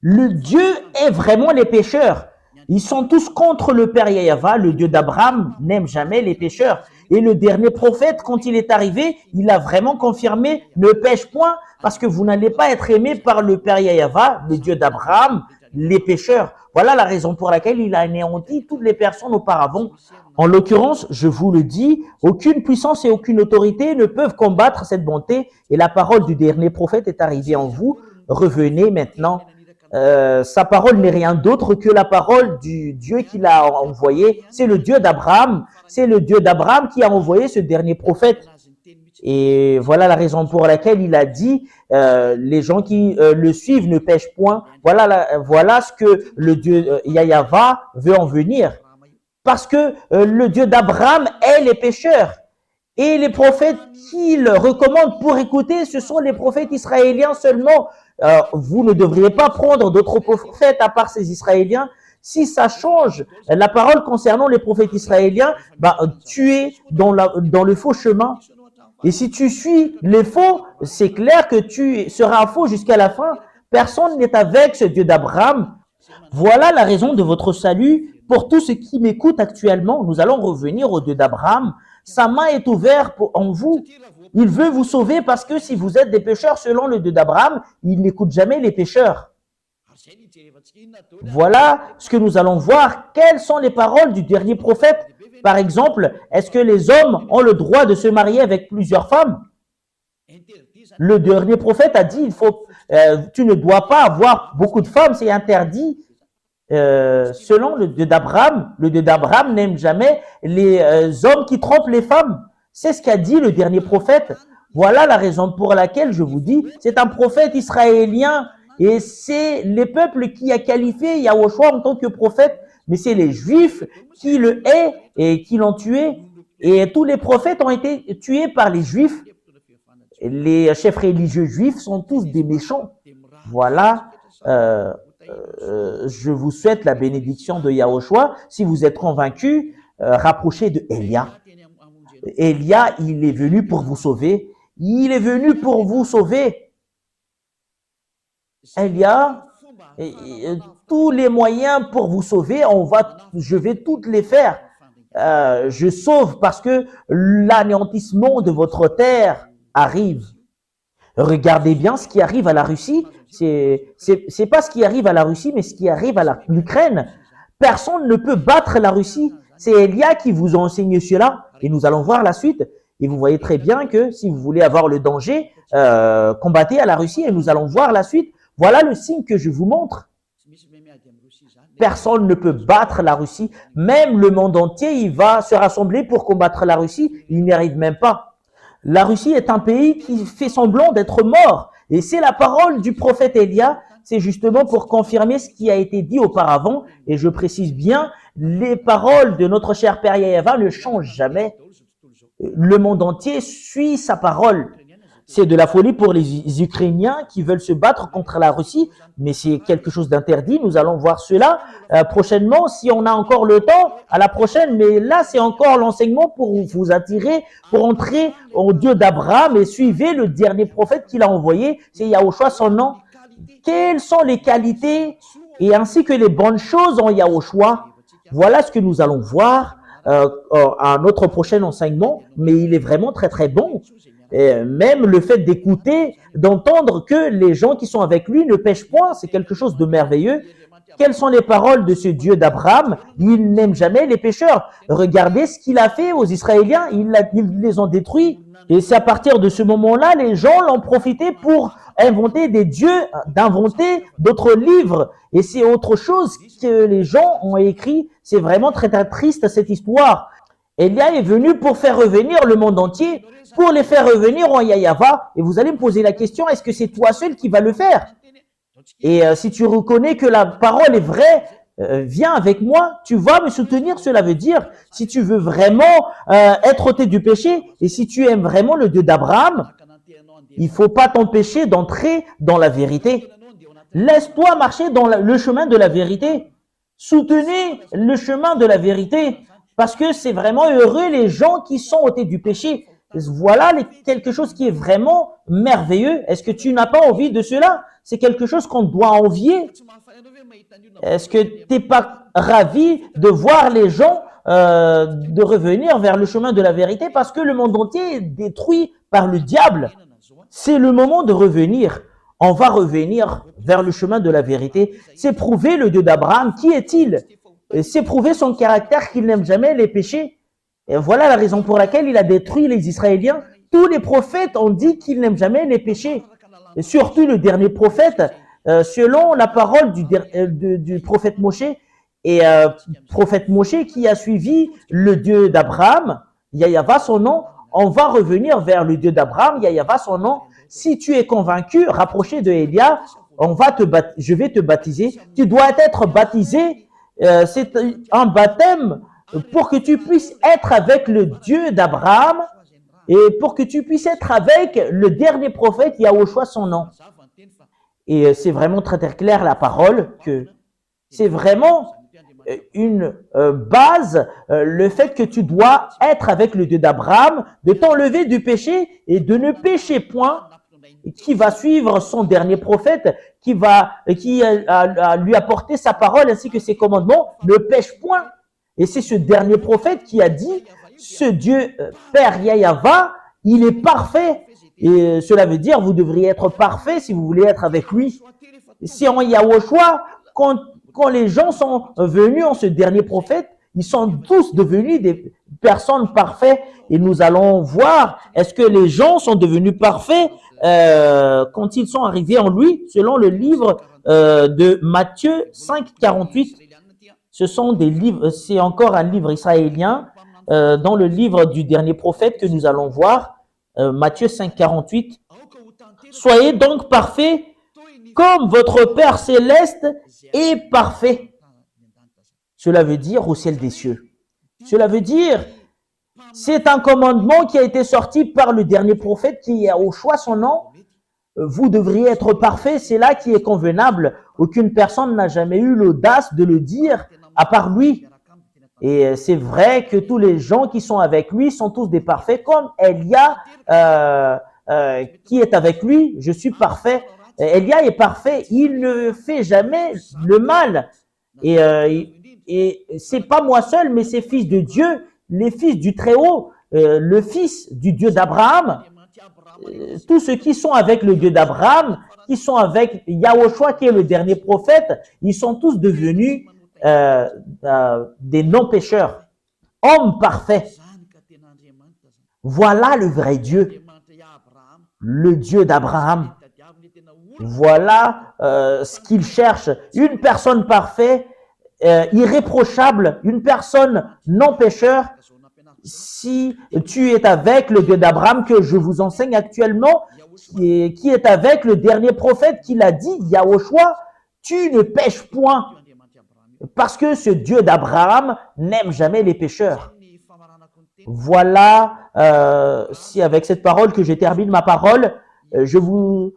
Le Dieu est vraiment les pécheurs. Ils sont tous contre le Père Yahava. Le Dieu d'Abraham n'aime jamais les pécheurs. Et le dernier prophète, quand il est arrivé, il a vraiment confirmé, ne pêche point, parce que vous n'allez pas être aimé par le Père Yahava, le Dieu d'Abraham, les pécheurs. Voilà la raison pour laquelle il a anéanti toutes les personnes auparavant. En l'occurrence, je vous le dis, aucune puissance et aucune autorité ne peuvent combattre cette bonté. Et la parole du dernier prophète est arrivée en vous. Revenez maintenant. Sa parole n'est rien d'autre que la parole du Dieu qu'il a envoyé. C'est le Dieu d'Abraham. C'est le Dieu d'Abraham qui a envoyé ce dernier prophète. Et voilà la raison pour laquelle il a dit, les gens qui le suivent ne pêchent point. Voilà ce que le Dieu Yahava veut en venir. Parce que le Dieu d'Abraham est les pécheurs. Et les prophètes qu'il recommande pour écouter, ce sont les prophètes israéliens seulement. Vous ne devriez pas prendre d'autres prophètes à part ces Israéliens. Si ça change la parole concernant les prophètes israéliens, tu es dans le faux chemin. Et si tu suis les faux, c'est clair que tu seras faux jusqu'à la fin. Personne n'est avec ce Dieu d'Abraham. Voilà la raison de votre salut. Pour tous ceux qui m'écoutent actuellement, nous allons revenir au Dieu d'Abraham. Sa main est ouverte en vous. Il veut vous sauver parce que si vous êtes des pécheurs selon le Dieu d'Abraham, il n'écoute jamais les pécheurs. Voilà ce que nous allons voir. Quelles sont les paroles du dernier prophète? Par exemple, est-ce que les hommes ont le droit de se marier avec plusieurs femmes? Le dernier prophète a dit, tu ne dois pas avoir beaucoup de femmes, c'est interdit. Selon le Dieu d'Abraham, le Dieu d'Abraham n'aime jamais les hommes qui trompent les femmes. C'est ce qu'a dit le dernier prophète. Voilà la raison pour laquelle je vous dis, c'est un prophète israélien et c'est les peuples qui a qualifié Yahushua en tant que prophète, mais c'est les Juifs qui le haïssent et qui l'ont tué. Et tous les prophètes ont été tués par les Juifs. Les chefs religieux juifs sont tous des méchants. Voilà. Je vous souhaite la bénédiction de Yahushua. Si vous êtes convaincus, rapprochez de Élia. Élia, il est venu pour vous sauver. Il est venu pour vous sauver. Élia, tous les moyens pour vous sauver, je vais toutes les faire. Je sauve parce que l'anéantissement de votre terre arrive. Regardez bien ce qui arrive à la Russie. C'est pas ce qui arrive à la Russie, mais ce qui arrive à l'Ukraine. Personne ne peut battre la Russie. C'est Élia qui vous a enseigné cela. Et nous allons voir la suite. Et vous voyez très bien que si vous voulez avoir le danger, combattez à la Russie. Et nous allons voir la suite. Voilà le signe que je vous montre. Personne ne peut battre la Russie. Même le monde entier, il va se rassembler pour combattre la Russie. Il n'y arrive même pas. La Russie est un pays qui fait semblant d'être mort. Et c'est la parole du prophète Élia. C'est justement pour confirmer ce qui a été dit auparavant. Et je précise bien, les paroles de notre cher Père Yahava ne changent jamais. Le monde entier suit sa parole. C'est de la folie pour les Ukrainiens qui veulent se battre contre la Russie, mais c'est quelque chose d'interdit. Nous allons voir cela prochainement, si on a encore le temps, à la prochaine. Mais là, c'est encore l'enseignement pour vous attirer, pour entrer au Dieu d'Abraham et suivez le dernier prophète qu'il a envoyé, c'est Yahushua, son nom. Quelles sont les qualités et ainsi que les bonnes choses en Yahushua? Voilà ce que nous allons voir à notre prochain enseignement, mais il est vraiment très très bon. Et même le fait d'écouter, d'entendre que les gens qui sont avec lui ne pêchent point, c'est quelque chose de merveilleux. Quelles sont les paroles de ce Dieu d'Abraham? Il n'aime jamais les pécheurs. Regardez ce qu'il a fait aux Israéliens, ils les ont détruits. Et c'est à partir de ce moment-là, les gens l'ont profité pour inventer des dieux, d'inventer d'autres livres. Et c'est autre chose que les gens ont écrit. C'est vraiment très, très triste cette histoire. Élia est venu pour faire revenir le monde entier, pour les faire revenir en Yahava. Et vous allez me poser la question, est-ce que c'est toi seul qui va le faire? Et si tu reconnais que la parole est vraie, viens avec moi, tu vas me soutenir. Cela veut dire, si tu veux vraiment être ôté du péché, et si tu aimes vraiment le Dieu d'Abraham, il faut pas t'empêcher d'entrer dans la vérité. Laisse-toi marcher dans le chemin de la vérité. Soutenez le chemin de la vérité, parce que c'est vraiment heureux les gens qui sont ôtés du péché. Voilà quelque chose qui est vraiment merveilleux. Est-ce que tu n'as pas envie de cela? C'est quelque chose qu'on doit envier. Est-ce que tu n'es pas ravi de voir les gens de revenir vers le chemin de la vérité parce que le monde entier est détruit par le diable? C'est le moment de revenir. On va revenir vers le chemin de la vérité. C'est prouver le Dieu d'Abraham. Qui est-il? C'est prouver son caractère qu'il n'aime jamais les péchés. Et voilà la raison pour laquelle il a détruit les Israéliens. Tous les prophètes ont dit qu'ils n'aiment jamais les péchés. Et surtout le dernier prophète, selon la parole du prophète Moshe, et prophète Moshe qui a suivi le Dieu d'Abraham, Yahava son nom, on va revenir vers le Dieu d'Abraham, Yahava son nom. Si tu es convaincu, rapproché de Élia, je vais te baptiser. Tu dois être baptisé. C'est un baptême pour que tu puisses être avec le Dieu d'Abraham et pour que tu puisses être avec le dernier prophète, Yahushua son nom. Et c'est vraiment très très clair la parole que c'est vraiment une base, le fait que tu dois être avec le Dieu d'Abraham, de t'enlever du péché et de ne pécher point, qui va suivre son dernier prophète, qui a lui apporté sa parole ainsi que ses commandements, ne pêche point. Et c'est ce dernier prophète qui a dit, ce Dieu Père Yahava, il est parfait. Et cela veut dire, vous devriez être parfait si vous voulez être avec lui. Si en Yahushua, quand les gens sont venus en ce dernier prophète, ils sont tous devenus des personnes parfaites. Et nous allons voir, est-ce que les gens sont devenus parfaits quand ils sont arrivés en lui, selon le livre de Matthieu 5, 48. Ce sont des livres, c'est encore un livre israélien dans le livre du dernier prophète que nous allons voir, Matthieu 5, 48. Soyez donc parfaits comme votre Père céleste est parfait. Cela veut dire au ciel des cieux. Cela veut dire, c'est un commandement qui a été sorti par le dernier prophète qui est au choix son nom. Vous devriez être parfait, c'est là qui est convenable. Aucune personne n'a jamais eu l'audace de le dire à part lui. Et c'est vrai que tous les gens qui sont avec lui sont tous des parfaits, comme Élia qui est avec lui. Je suis parfait. Élia est parfait. Il ne fait jamais le mal. Et c'est pas moi seul, mais c'est fils de Dieu, les fils du Très-Haut, le fils du Dieu d'Abraham. Tous ceux qui sont avec le Dieu d'Abraham, qui sont avec Yahushua qui est le dernier prophète, ils sont tous devenus des non-pécheurs, hommes parfaits. Voilà le vrai Dieu, le Dieu d'Abraham. Voilà ce qu'il cherche, une personne parfaite, irréprochable, une personne non-pécheur. Si tu es avec le Dieu d'Abraham que je vous enseigne actuellement, qui est avec le dernier prophète qui l'a dit, Yahushua, tu ne pêches point. Parce que ce Dieu d'Abraham n'aime jamais les pécheurs. Voilà, si avec cette parole que je termine ma parole, je vous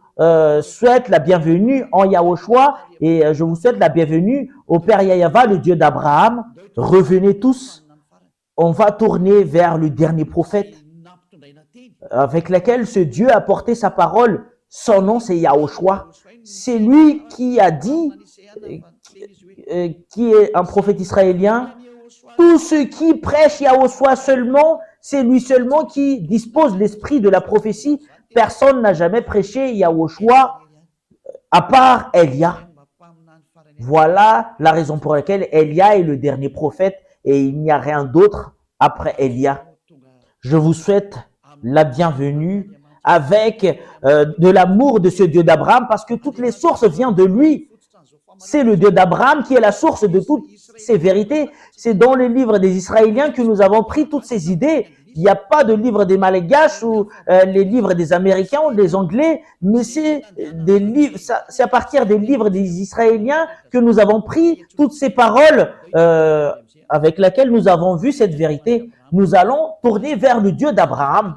souhaite la bienvenue en Yahushua et je vous souhaite la bienvenue au Père Yahweh, le Dieu d'Abraham. Revenez tous, on va tourner vers le dernier prophète avec lequel ce Dieu a porté sa parole. Son nom, c'est Yahushua. C'est lui qui a dit, qui est un prophète israélien, tout ce qui prêche Yahushua seulement, c'est lui seulement qui dispose l'esprit de la prophétie. Personne n'a jamais prêché Yahushua à part Élia. Voilà la raison pour laquelle Élia est le dernier prophète et il n'y a rien d'autre après Élia. Je vous souhaite la bienvenue avec de l'amour de ce Dieu d'Abraham parce que toutes les sources viennent de lui. C'est le Dieu d'Abraham qui est la source de toutes ces vérités. C'est dans le livre des Israéliens que nous avons pris toutes ces idées. Il n'y a pas de livre des Malgaches ou les livres des Américains ou des Anglais, mais c'est des livres. C'est à partir des livres des Israéliens que nous avons pris toutes ces paroles avec lesquelles nous avons vu cette vérité. Nous allons tourner vers le Dieu d'Abraham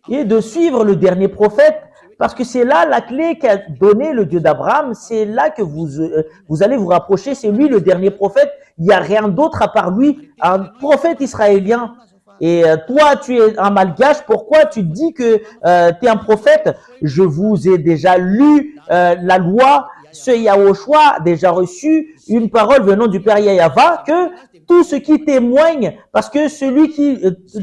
et de suivre le dernier prophète. Parce que c'est là la clé qu'a donné le Dieu d'Abraham. C'est là que vous allez vous rapprocher. C'est lui le dernier prophète. Il n'y a rien d'autre à part lui, un prophète israélien. Et toi, tu es un malgache. Pourquoi tu dis que tu es un prophète? Je vous ai déjà lu la loi. Ce Yahushua a déjà reçu une parole venant du Père Yahweh que tout ce qui témoigne, parce que celui qui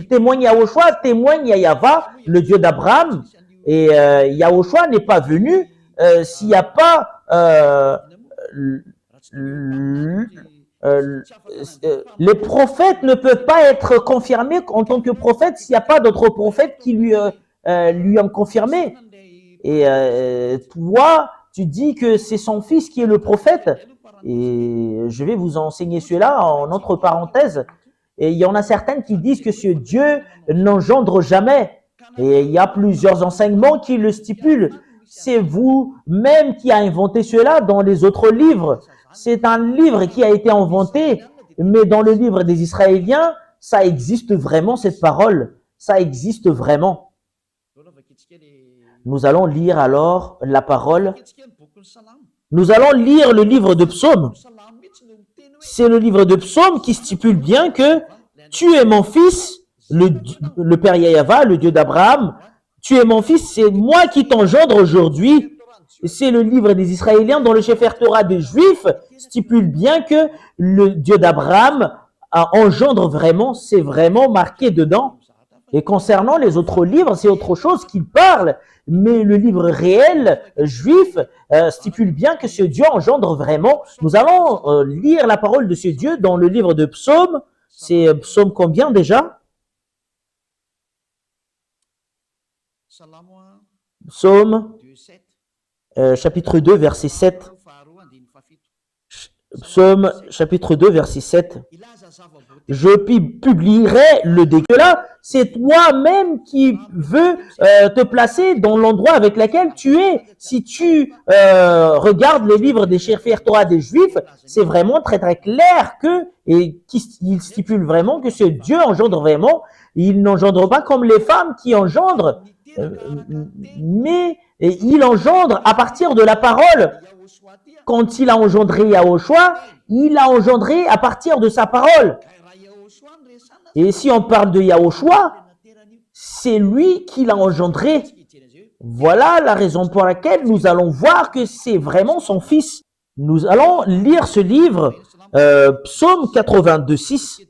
témoigne Yahushua témoigne Yahweh, le Dieu d'Abraham. Et Yahushua n'est pas venu s'il n'y a pas les prophètes ne peuvent pas être confirmés en tant que prophètes s'il n'y a pas d'autres prophètes qui lui ont confirmé. Et toi, tu dis que c'est son fils qui est le prophète. Et je vais vous enseigner cela en entre parenthèses. Et il y en a certaines qui disent que ce Dieu n'engendre jamais. Et il y a plusieurs enseignements qui le stipulent. C'est vous-même qui a inventé cela dans les autres livres. C'est un livre qui a été inventé, mais dans le livre des Israéliens, ça existe vraiment cette parole. Ça existe vraiment. Nous allons lire alors la parole. Nous allons lire le livre de Psaume. C'est le livre de Psaume qui stipule bien que tu es mon fils, le Père Yahweh, le Dieu d'Abraham, tu es mon fils, c'est moi qui t'engendre aujourd'hui. C'est le livre des Israéliens dont le Sefer Torah des Juifs stipule bien que le Dieu d'Abraham engendre vraiment, c'est vraiment marqué dedans. Et concernant les autres livres, c'est autre chose qu'il parle. Mais le livre réel juif stipule bien que ce Dieu engendre vraiment. Nous allons lire la parole de ce Dieu dans le livre de Psaume. C'est Psaume combien déjà? Psaume chapitre 2, verset 7. Psaume chapitre 2, verset 7. Je publierai le décret. C'est toi-même qui veux te placer dans l'endroit avec lequel tu es. Si tu regardes les livres des Sefer Torah des Juifs, c'est vraiment très très clair que il stipule vraiment que ce Dieu engendre vraiment. Il n'engendre pas comme les femmes qui engendrent, mais il engendre à partir de la parole. Quand il a engendré Yahushua, il a engendré à partir de sa parole. Et si on parle de Yahushua, c'est lui qui l'a engendré. Voilà la raison pour laquelle nous allons voir que c'est vraiment son fils. Nous allons lire ce livre, Psaume 82, 6.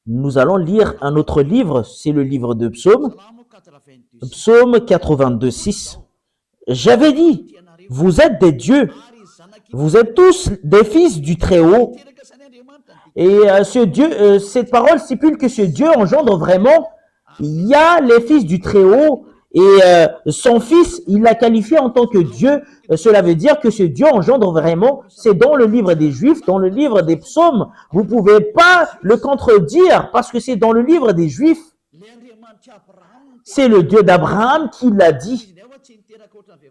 Nous allons lire un autre livre, c'est le livre de Psaume. Psaume 82, 6. J'avais dit, vous êtes des dieux, vous êtes tous des fils du Très-Haut. Et ce Dieu, cette parole stipule que ce Dieu engendre vraiment. Il y a les fils du Très-Haut et son fils, il l'a qualifié en tant que Dieu. Cela veut dire que ce Dieu engendre vraiment. C'est dans le livre des Juifs, dans le livre des Psaumes. Vous pouvez pas le contredire parce que c'est dans le livre des Juifs. C'est le Dieu d'Abraham qui l'a dit.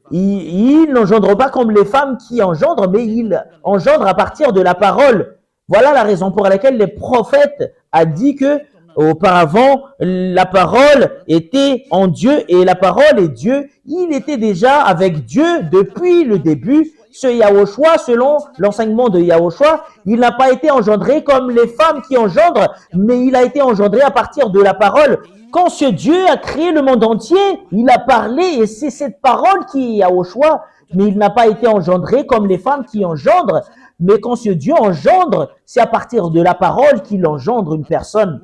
Il n'engendre pas comme les femmes qui engendrent, mais il engendre à partir de la parole. Voilà la raison pour laquelle les prophètes a dit que Auparavant, la parole était en Dieu et la parole est Dieu. Il était déjà avec Dieu depuis le début. Ce Yahushua, selon l'enseignement de Yahushua, il n'a pas été engendré comme les femmes qui engendrent, mais il a été engendré à partir de la parole. Quand ce Dieu a créé le monde entier, il a parlé et c'est cette parole qui est Yahushua, mais il n'a pas été engendré comme les femmes qui engendrent. Mais quand ce Dieu engendre, c'est à partir de la parole qu'il engendre une personne.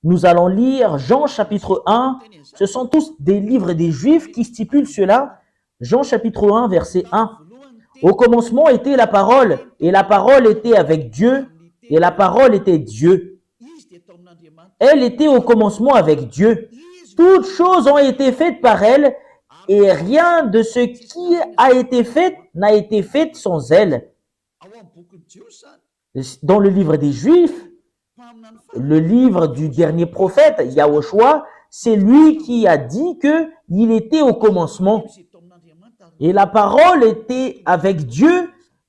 Nous allons lire Jean chapitre 1. Ce sont tous des livres des Juifs qui stipulent cela. Jean chapitre 1, verset 1. Au commencement était la parole, et la parole était avec Dieu, et la parole était Dieu. Elle était au commencement avec Dieu. Toutes choses ont été faites par elle, et rien de ce qui a été fait n'a été fait sans elle. Dans le livre des Juifs, le livre du dernier prophète, Yahushua, c'est lui qui a dit qu'il était au commencement. Et la parole était avec Dieu,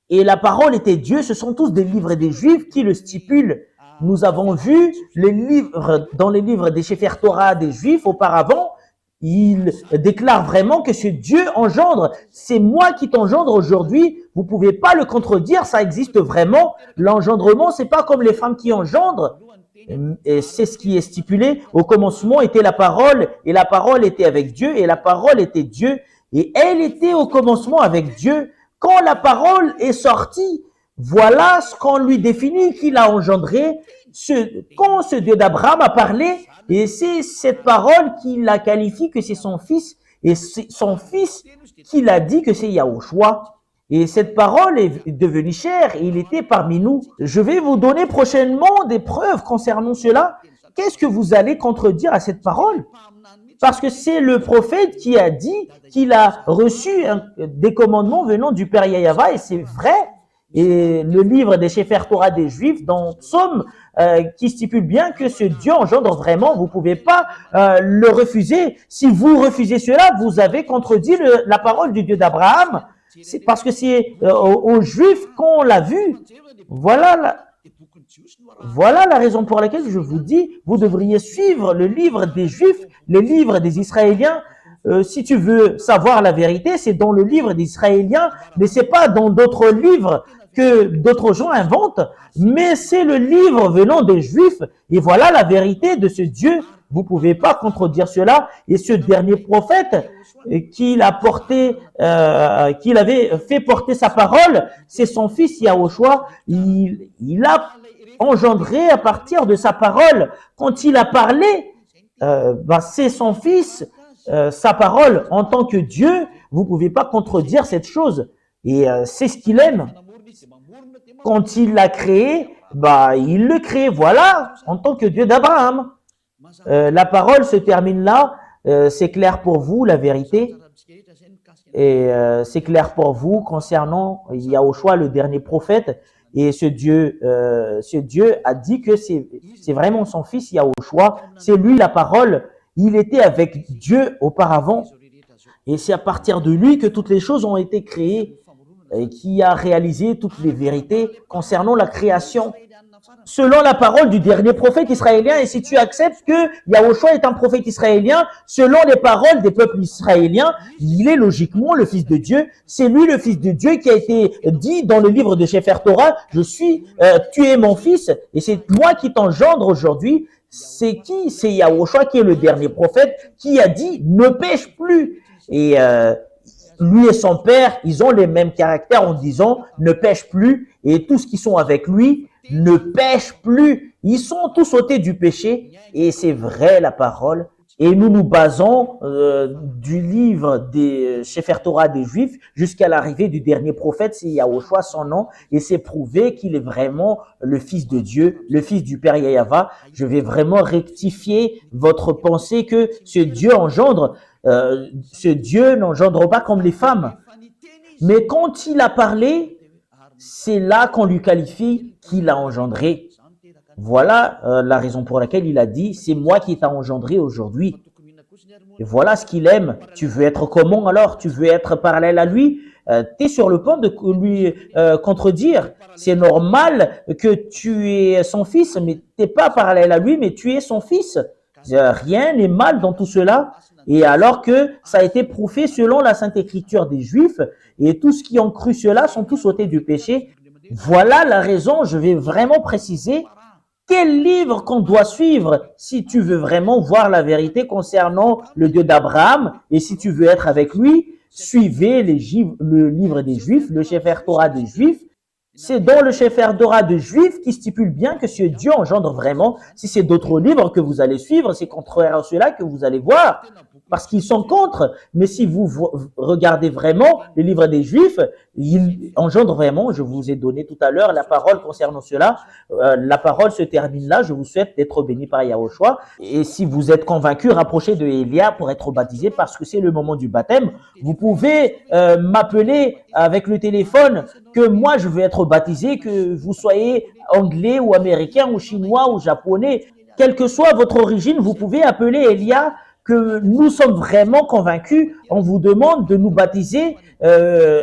et la parole était Dieu. Ce sont tous des livres des Juifs qui le stipulent. Nous avons vu les livres, dans les livres des Sefer Torah des Juifs auparavant, il déclare vraiment que ce Dieu engendre. C'est moi qui t'engendre aujourd'hui. Vous pouvez pas le contredire, ça existe vraiment. L'engendrement, c'est pas comme les femmes qui engendrent. Et c'est ce qui est stipulé. Au commencement était la parole, et la parole était avec Dieu, et la parole était Dieu, et elle était au commencement avec Dieu. Quand la parole est sortie, voilà ce qu'on lui définit qu'il a engendré. Quand ce Dieu d'Abraham a parlé, et c'est cette parole qui la qualifie que c'est son fils, et c'est son fils qui l'a dit que c'est Yahushua. Et cette parole est devenue chair, et il était parmi nous. Je vais vous donner prochainement des preuves concernant cela. Qu'est-ce que vous allez contredire à cette parole? Parce que c'est le prophète qui a dit qu'il a reçu des commandements venant du Père Yahava, et c'est vrai. Et le livre des Sefer Torah des Juifs, dans Psaume, qui stipule bien que ce Dieu engendre vraiment, vous pouvez pas le refuser. Si vous refusez cela, vous avez contredit la parole du Dieu d'Abraham. C'est parce que c'est aux Juifs qu'on l'a vu. Voilà la raison pour laquelle je vous dis, vous devriez suivre le livre des Juifs, les livres des Israéliens. Si tu veux savoir la vérité, c'est dans le livre des Israéliens, mais c'est pas dans d'autres livres que d'autres gens inventent, mais c'est le livre venant des Juifs. Et voilà la vérité de ce Dieu. Vous pouvez pas contredire cela. Et ce dernier prophète qu'il avait fait porter sa parole, c'est son fils Yahushua. Il a engendré à partir de sa parole. Quand il a parlé, c'est son fils, sa parole en tant que Dieu. Vous pouvez pas contredire cette chose. Et c'est ce qu'il aime. Quand il l'a créé, il le crée, voilà, en tant que Dieu d'Abraham. La parole se termine là. C'est clair pour vous, la vérité. Et c'est clair pour vous concernant Yahushua, le dernier prophète. Et ce Dieu a dit que c'est vraiment son fils Yahushua. C'est lui la parole. Il était avec Dieu auparavant. Et c'est à partir de lui que toutes les choses ont été créées et qui a réalisé toutes les vérités concernant la création. Selon la parole du dernier prophète israélien, et si tu acceptes que Yahushua est un prophète israélien, selon les paroles des peuples israéliens, il est logiquement le fils de Dieu. C'est lui le fils de Dieu qui a été dit dans le livre de Sefer Torah, tu es mon fils, et c'est moi qui t'engendre aujourd'hui. C'est qui? C'est Yahushua qui est le dernier prophète qui a dit ne pêche plus. Et lui et son père, ils ont les mêmes caractères en disant ne pêche plus, et tous qui sont avec lui ne pêchent plus. Ils sont tous ôtés du péché, et c'est vrai la parole. Et nous nous basons du livre des Sefer Torah des Juifs jusqu'à l'arrivée du dernier prophète, c'est Yahushua son nom, et c'est prouvé qu'il est vraiment le fils de Dieu, le fils du Père Yahava. Je vais vraiment rectifier votre pensée que ce Dieu engendre. Ce Dieu n'engendre pas comme les femmes. Mais quand il a parlé, c'est là qu'on lui qualifie qu'il a engendré. Voilà la raison pour laquelle il a dit, c'est moi qui t'ai engendré aujourd'hui. Et voilà ce qu'il aime. Tu veux être comment alors? Tu veux être parallèle à lui? tu es sur le point de lui contredire. C'est normal que tu es son fils, mais tu n'es pas parallèle à lui, mais tu es son fils. Rien n'est mal dans tout cela. Et alors que ça a été prouvé selon la Sainte Écriture des Juifs, et tous qui ont cru cela sont tous ôtés du péché. Voilà la raison, je vais vraiment préciser quel livre qu'on doit suivre si tu veux vraiment voir la vérité concernant le Dieu d'Abraham et si tu veux être avec lui. Suivez le livre des Juifs, le Sefer Torah des Juifs. C'est dans le Sefer Torah des Juifs qui stipule bien que ce Dieu engendre vraiment. Si c'est d'autres livres que vous allez suivre, c'est contraire à cela que vous allez voir, parce qu'ils sont contre. Mais si vous regardez vraiment les livres des Juifs, ils engendrent vraiment. Je vous ai donné tout à l'heure la parole concernant cela. La parole se termine là. Je vous souhaite d'être bénis par Yahushua. Et si vous êtes convaincu, rapprochez de Elia pour être baptisé, parce que c'est le moment du baptême. Vous pouvez m'appeler avec le téléphone que moi je veux être baptisé, que vous soyez anglais ou américain ou chinois ou japonais, quelle que soit votre origine, vous pouvez appeler Elia, que nous sommes vraiment convaincus. On vous demande de nous baptiser.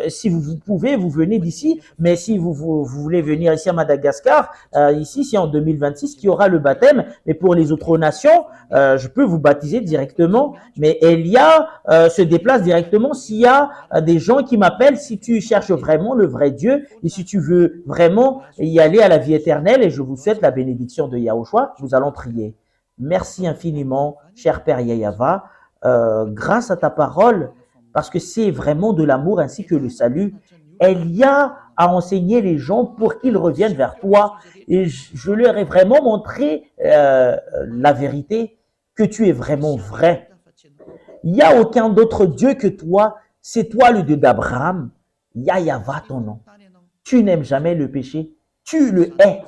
Si vous pouvez, vous venez d'ici. Mais si vous voulez venir ici à Madagascar, ici c'est en 2026 qu'il y aura le baptême. Mais pour les autres nations, je peux vous baptiser directement. Mais Elia se déplace directement s'il y a des gens qui m'appellent, si tu cherches vraiment le vrai Dieu et si tu veux vraiment y aller à la vie éternelle. Et je vous souhaite la bénédiction de Yahushua. Nous allons prier. Merci infiniment, cher Père Yahava, grâce à ta parole, parce que c'est vraiment de l'amour ainsi que le salut. Elia a enseigné les gens pour qu'ils reviennent vers toi, et je leur ai vraiment montré la vérité, que tu es vraiment vrai. Il n'y a aucun d'autre Dieu que toi, c'est toi le Dieu d'Abraham. Yahava ton nom. Tu n'aimes jamais le péché, tu le hais.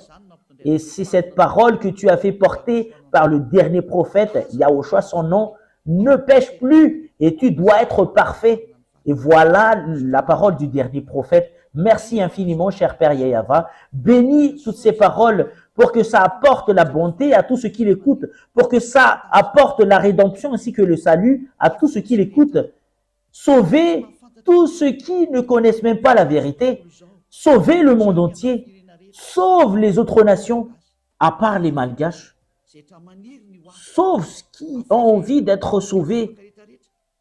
Et c'est cette parole que tu as fait porter par le dernier prophète, Yahushua, son nom, ne pêche plus et tu dois être parfait. Et voilà la parole du dernier prophète. Merci infiniment, cher Père Yahava. Bénis toutes ces paroles pour que ça apporte la bonté à tous ceux qui l'écoutent, pour que ça apporte la rédemption ainsi que le salut à tous ceux qui l'écoutent. Sauvez tous ceux qui ne connaissent même pas la vérité. Sauvez le monde entier. Sauve les autres nations, à part les Malgaches. Sauve ceux qui ont envie d'être sauvés.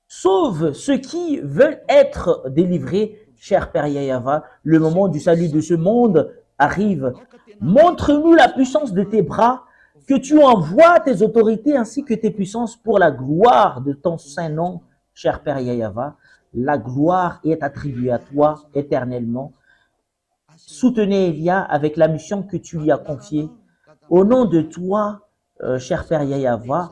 Sauve ceux qui veulent être délivrés. Cher Père Yahava, le moment du salut de ce monde arrive. Montre-nous la puissance de tes bras, que tu envoies tes autorités ainsi que tes puissances pour la gloire de ton saint nom, cher Père Yahava. La gloire est attribuée à toi éternellement. Soutenez Elia avec la mission que tu lui as confiée. Au nom de toi, cher Père Yahava,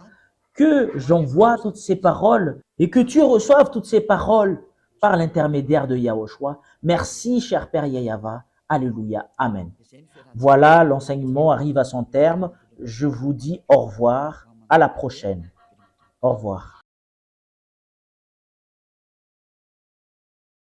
que j'envoie toutes ces paroles et que tu reçoives toutes ces paroles par l'intermédiaire de Yahushua. Merci, cher Père Yahava. Alléluia. Amen. Voilà, l'enseignement arrive à son terme. Je vous dis au revoir. À la prochaine. Au revoir.